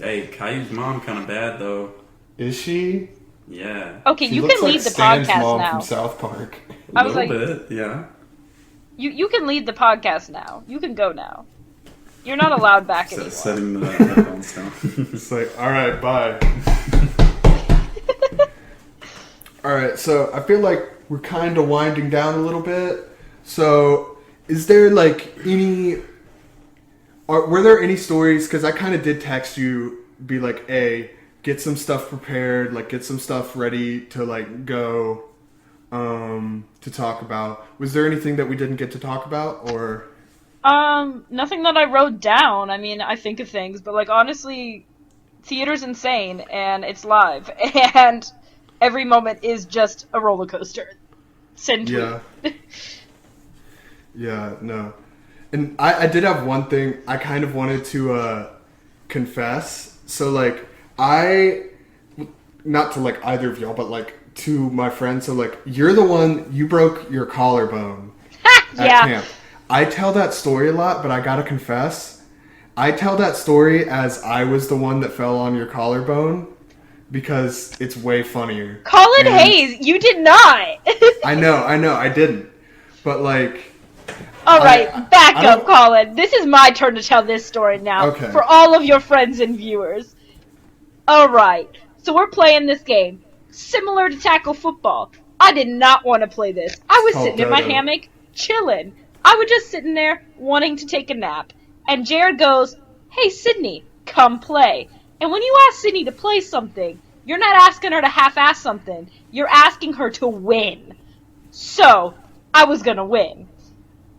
Hey, Caillou's mom kind of bad, though. Is she? Yeah. Okay, She you looks can like lead the Stan's podcast mom now. from South Park. A I was little like- bit, yeah. You can lead the podcast now. You can go now. You're not allowed back anymore. Setting the headphones down. It's like, alright, bye. Alright, so I feel like we're kind of winding down a little bit. So, is there like were there any stories, because I kind of did text you, be like, hey, get some stuff prepared, like get some stuff ready to like go to talk about. Was there anything that we didn't get to talk about, or? Nothing that I wrote down. I mean, I think of things, but like honestly, theater's insane and it's live and every moment is just a roller coaster. Send tweet. Yeah. Yeah, no. And I did have one thing I kind of wanted to confess. So like not to like either of y'all, but like to my friend. So like you broke your collarbone at Yeah. camp. I tell that story a lot, but I gotta confess, I tell that story as I was the one that fell on your collarbone because it's way funnier. Collin And- Hayes, you did not. I know, I didn't. But like, All right, back I up, don't- Collin. This is my turn to tell this story now Okay. for all of your friends and viewers. All right, so we're playing this game similar to tackle football. I did not want to play this. I was called sitting in my Dodo. hammock, chilling. I was just sitting there wanting to take a nap. And Jared goes, "Hey, Sydney, come play." And when you ask Sydney to play something, you're not asking her to half-ass something. You're asking her to win. So, I was gonna win.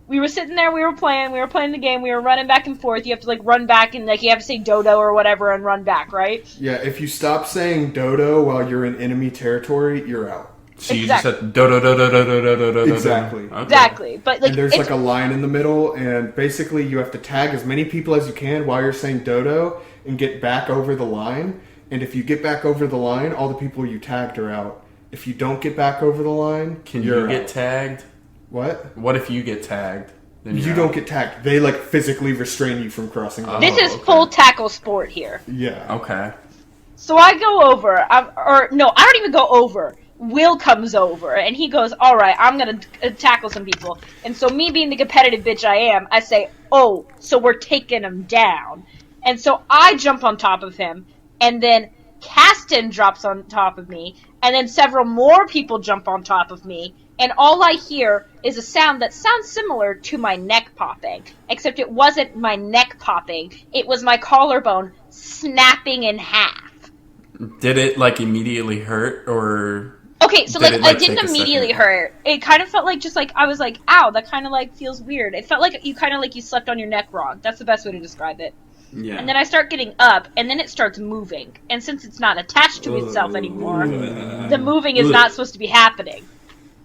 We were sitting there, we were playing the game, we were running back and forth. You have to like run back and like you have to say dodo or whatever and run back, right? yeah, if you stop saying dodo while you're in enemy territory, you're out. So you Exactly. just said do do do do do do do do do. Exactly. Okay. Exactly. But like And there's it's, like a line in the middle, and basically you have to tag as many people as you can while you're saying dodo and get back over the line. And if you get back over the line, all the people you tagged are out. If you don't get back over the line, Can you're you get out. tagged? What? What if you get tagged? Then You you're don't out. get tagged. They like physically restrain you from crossing the line. this is okay. full tackle sport here. Yeah. Okay. So I go over, I don't even go over. Will comes over, and he goes, "All right, I'm gonna tackle some people." And so me being the competitive bitch I am, I say, "Oh, so we're taking him down." And so I jump on top of him, and then Caston drops on top of me, and then several more people jump on top of me, and all I hear is a sound that sounds similar to my neck popping, except it wasn't my neck popping, it was my collarbone snapping in half. Did it, like, immediately hurt, or... Okay, so, like, it didn't immediately hurt. It kind of felt like just, like, I was like, ow, that kind of, like, feels weird. It felt like you kind of, like, you slept on your neck wrong. That's the best way to describe it. Yeah. And then I start getting up, and then it starts moving. And since it's not attached to itself anymore, the moving is not supposed to be happening.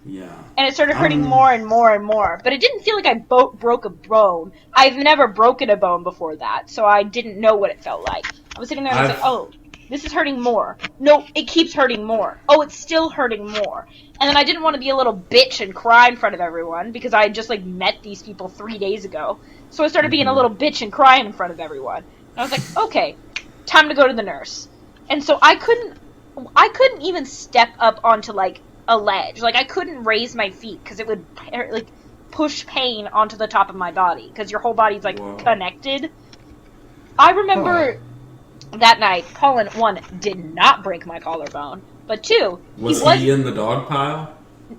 Yeah. And it started hurting more and more and more. But it didn't feel like I broke a bone. I've never broken a bone before that, so I didn't know what it felt like. I was sitting there and I was like, oh... this is hurting more. No, it keeps hurting more. Oh, it's still hurting more. And then I didn't want to be a little bitch and cry in front of everyone because I had just, like, met these people 3 days ago. So I started being a little bitch and crying in front of everyone. And I was like, okay, time to go to the nurse. And so I couldn't even step up onto, like, a ledge. Like, I couldn't raise my feet because it would, like, push pain onto the top of my body because your whole body's, like, connected. I remember... that night, Collin, 1, did not break my collarbone, but 2, was he in the dog pile?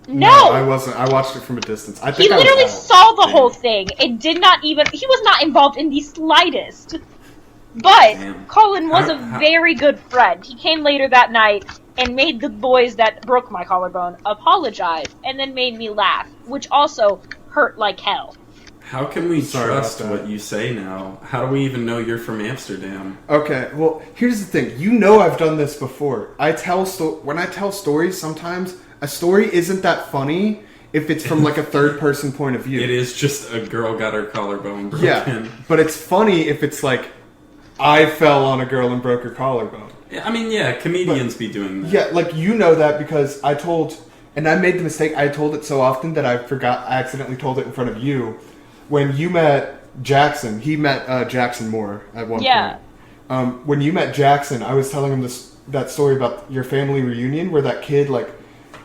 No, I wasn't. I watched it from a distance. I he think literally saw the whole thing and did not even... he was not involved in the slightest. But Collin was a very good friend. He came later that night and made the boys that broke my collarbone apologize, and then made me laugh, which also hurt like hell. How can we trust what you say now? How do we even know you're from Amsterdam? Okay, well, here's the thing. You know I've done this before. When I tell stories, sometimes a story isn't that funny if it's from, like, a third-person point of view. It is just a girl got her collarbone broken. Yeah, but it's funny if it's, like, I fell on a girl and broke her collarbone. Yeah, I mean, yeah, comedians be doing that. Yeah, like, you know that because I told... and I made the mistake. I told it so often that I accidentally told it in front of you. When you met Jackson, he met Jackson Moore at one point. When you met Jackson, I was telling him that story about your family reunion where that kid, like,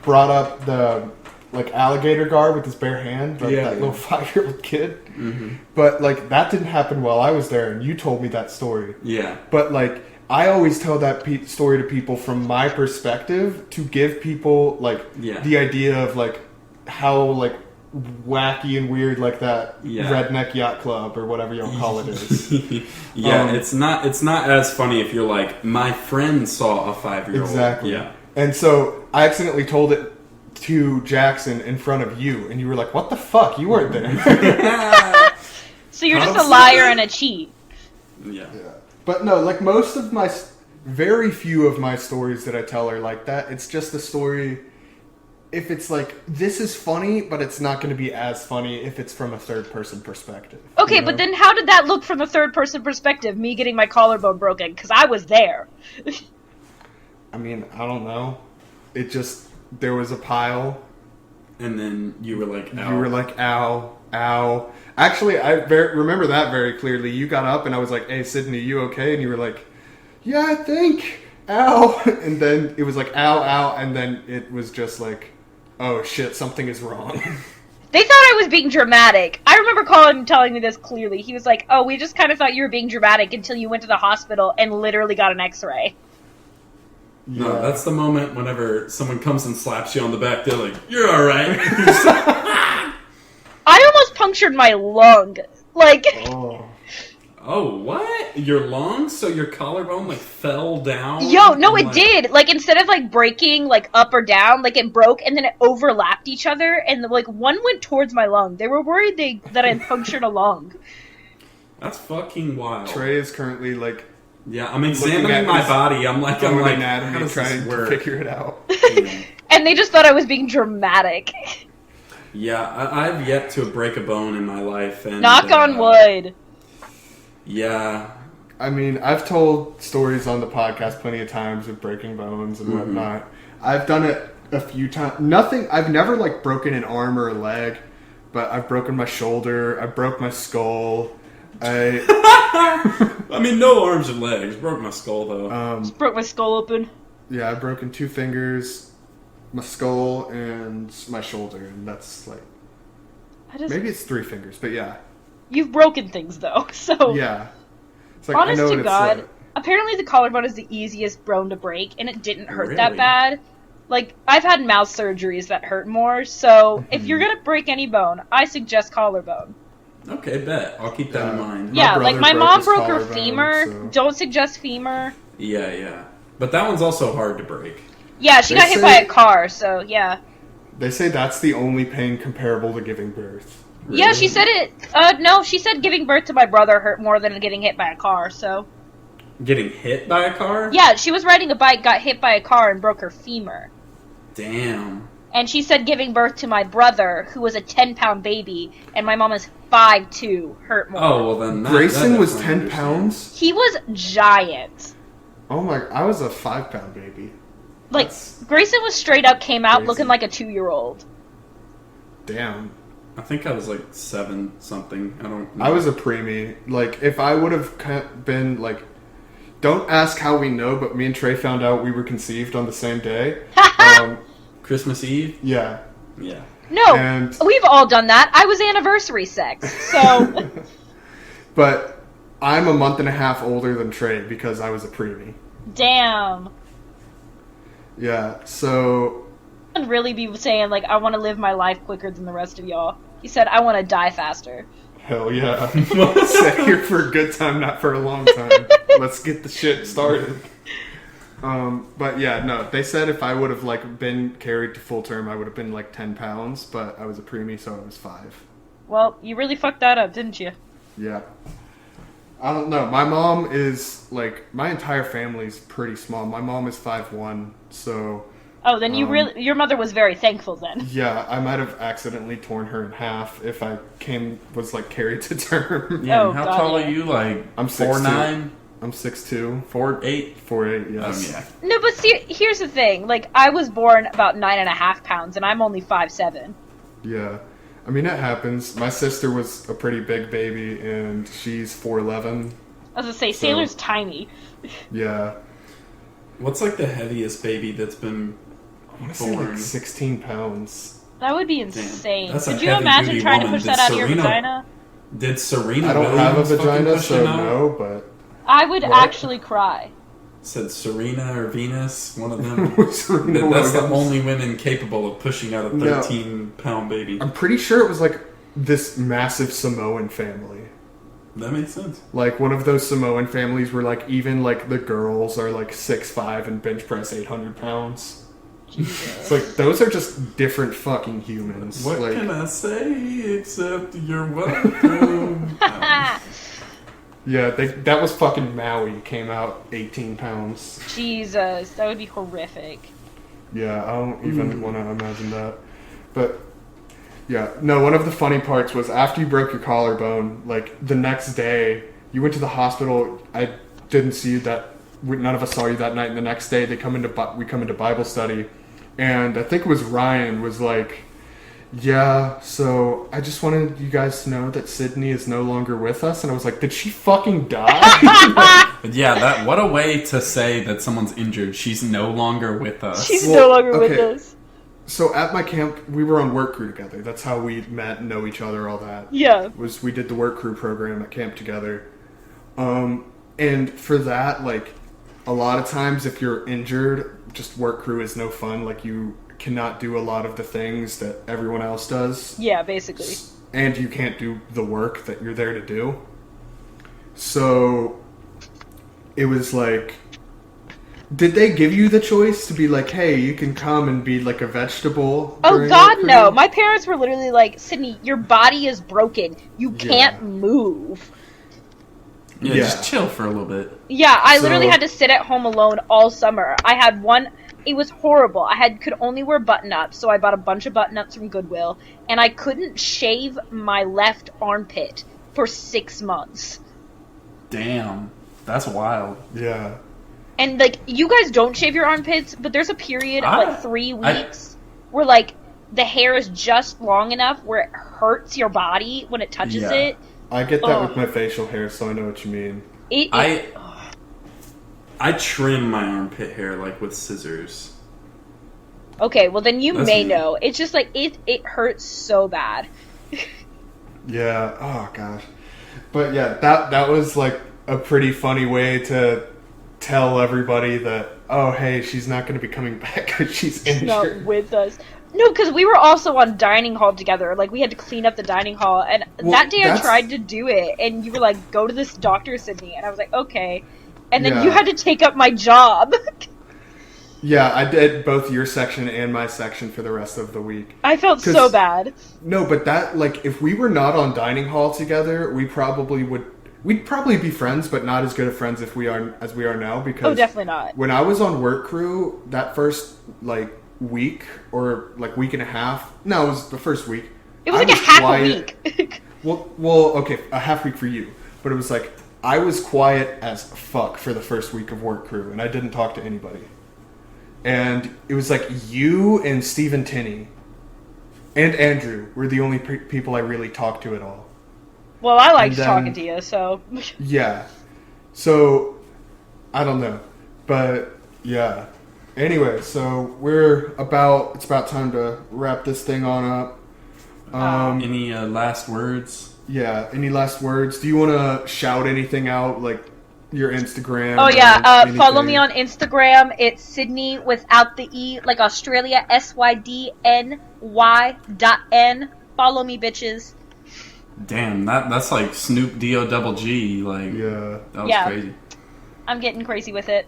brought up the, like, alligator guard with his bare hand, like that little 5-year-old kid. Mm-hmm. But, like, that didn't happen while I was there, and you told me that story. Yeah. But, like, I always tell that story to people from my perspective to give people, like, the idea of, like, how, like, wacky and weird, like, that redneck yacht club or whatever you'll call it is. It's not as funny if you're like, my friend saw a 5-year-old. Exactly. Yeah. And so I accidentally told it to Jackson in front of you, and you were like, what the fuck? You weren't there. So you're just a liar and a cheat. Yeah. But no, like, very few of my stories that I tell are like that. It's just a story... if it's like, this is funny, but it's not going to be as funny if it's from a third-person perspective. Okay, you know? But then how did that look from a third-person perspective, me getting my collarbone broken? Because I was there. I mean, I don't know. It just, there was a pile. And then you were like, ow. You were like, ow, ow. Actually, I remember that very clearly. You got up, and I was like, hey, Sydney, you okay? And you were like, yeah, I think. Ow. And then it was like, ow, ow. And then it was just like... oh shit, something is wrong. They thought I was being dramatic. I remember Collin telling me this clearly. He was like, oh, we just kind of thought you were being dramatic until you went to the hospital and literally got an x-ray. Yeah. No, that's the moment whenever someone comes and slaps you on the back, they're like, you're alright. I almost punctured my lung. Like... Oh, what? Your lungs? So your collarbone, like, fell down? Yo, no, it did. Like, instead of, like, breaking, like, up or down, like, it broke, and then it overlapped each other, and, like, one went towards my lung. They were worried that I punctured a lung. That's fucking wild. Trey is currently, like... yeah, I'm examining my body. I'm like, how does trying to figure it out. And they just thought I was being dramatic. Yeah, I've yet to break a bone in my life. And, knock on wood. Yeah. I mean, I've told stories on the podcast plenty of times of breaking bones and whatnot. I've done it a few times. I've never, like, broken an arm or a leg, but I've broken my shoulder, I broke my skull. I mean, no arms or legs. Broke my skull, though. Just broke my skull open. Yeah, I've broken 2 fingers, my skull, and my shoulder, and that's, like... maybe it's 3 fingers, but yeah. You've broken things, though, so... yeah. It's like, honest to God, Apparently the collarbone is the easiest bone to break, and it didn't hurt that Really? bad. Like, I've had mouth surgeries that hurt more, so if you're gonna break any bone, I suggest collarbone. Okay, bet. I'll keep that in mind. Yeah, brother like my broke mom his broke her collarbone, femur. so- Don't suggest femur. Yeah. But that one's also hard to break. Yeah, she They got hit say- by a car, so yeah. They say that's the only pain comparable to giving birth. Yeah, she said it. No, she said giving birth to my brother hurt more than getting hit by a car, so. Getting hit by a car? Yeah, she was riding a bike, got hit by a car, and broke her femur. Damn. And she said giving birth to my brother, who was a 10-pound baby, and my mom is 5'2", hurt more. Oh, well then that, Grayson that was definitely 10 pounds? He was giant. Oh my, I was a 5-pound baby. Like, That's Grayson was straight up came out crazy. looking like a 2-year-old. damn. I think I was like 7 something. I don't know. I was a preemie. Like, if I would have been, like, don't ask how we know, but me and Trey found out we were conceived on the same day. Christmas Eve? Yeah. Yeah. No, And- we've all done that. I was anniversary sex, so... But I'm a month and a half older than Trey because I was a preemie. Damn. Yeah, so I'd really be saying, like, I want to live my life quicker than the rest of y'all. He said, I want to die faster. hell yeah. Set here for a good time, not for a long time. Let's get the shit started. But yeah, no, they said if I would have like been carried to full term, I would have been like 10 pounds, but I was a preemie, so I was 5. Well, you really fucked that up, didn't you? Yeah. I don't know. My mom is like, my entire family's pretty small. My mom is 5'1", so Oh, then your mother was very thankful then. yeah, I might have accidentally torn her in half if I was like carried to term. Yeah, Oh, and how God, tall yeah. are you? Like I'm 4'9"? I'm 6'2", 4'8"? 4'8", yes. Yeah. No, but see, here's the thing. Like, I was born about 9.5 pounds, and I'm only 5'7". Yeah. I mean, it happens. My sister was a pretty big baby, and she's 4'11". I was gonna say, Sailor's tiny. Yeah. What's like the heaviest baby that's been I want to say born? like 16 pounds. That would be insane. That's a Could you imagine heavy-duty trying to woman. push that out of your Serena- vagina? Did Serena I don't Williams have a fucking vagina, push so it out? no, but... I would What? actually cry. Said Serena or Venus, one of them. Serena That's the Williams. only women capable of pushing out a No. 13-pound baby. I'm pretty sure it was like this massive Samoan family. That makes sense. Like one of those Samoan families where like even like the girls are like 6'5" and bench press 800 pounds. It's like those are just different fucking humans. What like, can I say except you're welcome? yeah, that was fucking Maui. Came out 18 pounds. Jesus, that would be horrific. Yeah, I don't even want to imagine that. But yeah, no. One of the funny parts was after you broke your collarbone, like the next day you went to the hospital. I didn't see you none of us saw you that night. And the next day we come into Bible study, and I think it was Ryan was like, "Yeah, so I just wanted you guys to know that Sydney is no longer with us." And I was like, "Did she fucking die?" Yeah, what a way to say that someone's injured. She's no longer with us. She's Well, no longer with okay. us. So at my camp, we were on work crew together. That's how we met, know each other, all that. Yeah. Was we did the work crew program at camp together. And for that, like, a lot of times if you're injured, just work crew is no fun. Like, you cannot do a lot of the things that everyone else does. Yeah, basically. And you can't do the work that you're there to do. So it was like, did they give you the choice to be like, hey, you can come and be like a vegetable? Oh during God, work no! crew? My parents were literally like, "Sydney, your body is broken. You can't move." Yeah, Yeah. just chill for a little bit. Yeah, I So- literally had to sit at home alone all summer. I had one. It was horrible. Could only wear button-ups, so I bought a bunch of button-ups from Goodwill, and I couldn't shave my left armpit for 6 months. Damn. That's wild. Yeah. And, like, you guys don't shave your armpits, but there's a period of, like, 3 I- weeks where, like, the hair is just long enough where it hurts your body when it touches Yeah. it. I get that Ugh. with my facial hair, so I know what you mean. I trim my armpit hair like with scissors. Okay, well, then you That's may me. know. It's just, like, it hurts so bad. Yeah. Oh gosh. But yeah, that was like a pretty funny way to tell everybody that, oh, hey, she's not going to be coming back because she's injured. Not with us. No, because we were also on dining hall together. Like, we had to clean up the dining hall. And that day I tried to do it. And you were like, go to this doctor, Sydney. And I was like, okay. And then you had to take up my job. Yeah, I did both your section and my section for the rest of the week. I felt so bad. No, but that, like, if we were not on dining hall together, we'd probably be friends, but not as good of friends as we are now. Because definitely not. When I was on work crew, that first, like, week or like week and a half. No, it was the first week. It was like a half a week. well, okay, a half week for you, but it was like I was quiet as fuck for the first week of work crew, and I didn't talk to anybody. And it was like you and Stephen Tinney and Andrew were the only people I really talked to at all. Well, I liked talking to you, so yeah. So I don't know, but yeah. Anyway, so it's about time to wrap this thing on up. Any last words? Yeah, any last words? Do you want to shout anything out, like your Instagram? Oh yeah, follow me on Instagram. It's Sydney without the E, like Australia, SYDNY.N. Follow me, bitches. Damn, that's like Snoop D-O-double-G, like, yeah. That was crazy. I'm getting crazy with it.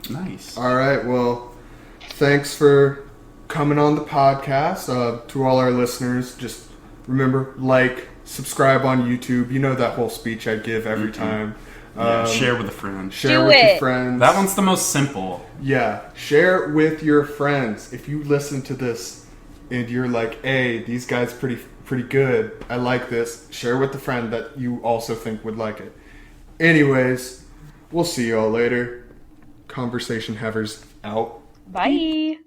Nice. All right, well, thanks for coming on the podcast. To all our listeners, just remember, subscribe on YouTube. You know that whole speech I give every time. Share with a friend. Share with your friends. That one's the most simple. Yeah, share with your friends. If you listen to this and you're like, hey, these guys pretty good, I like this, share with a friend that you also think would like it. Anyways, we'll see y'all later. Conversation Havers out. Bye.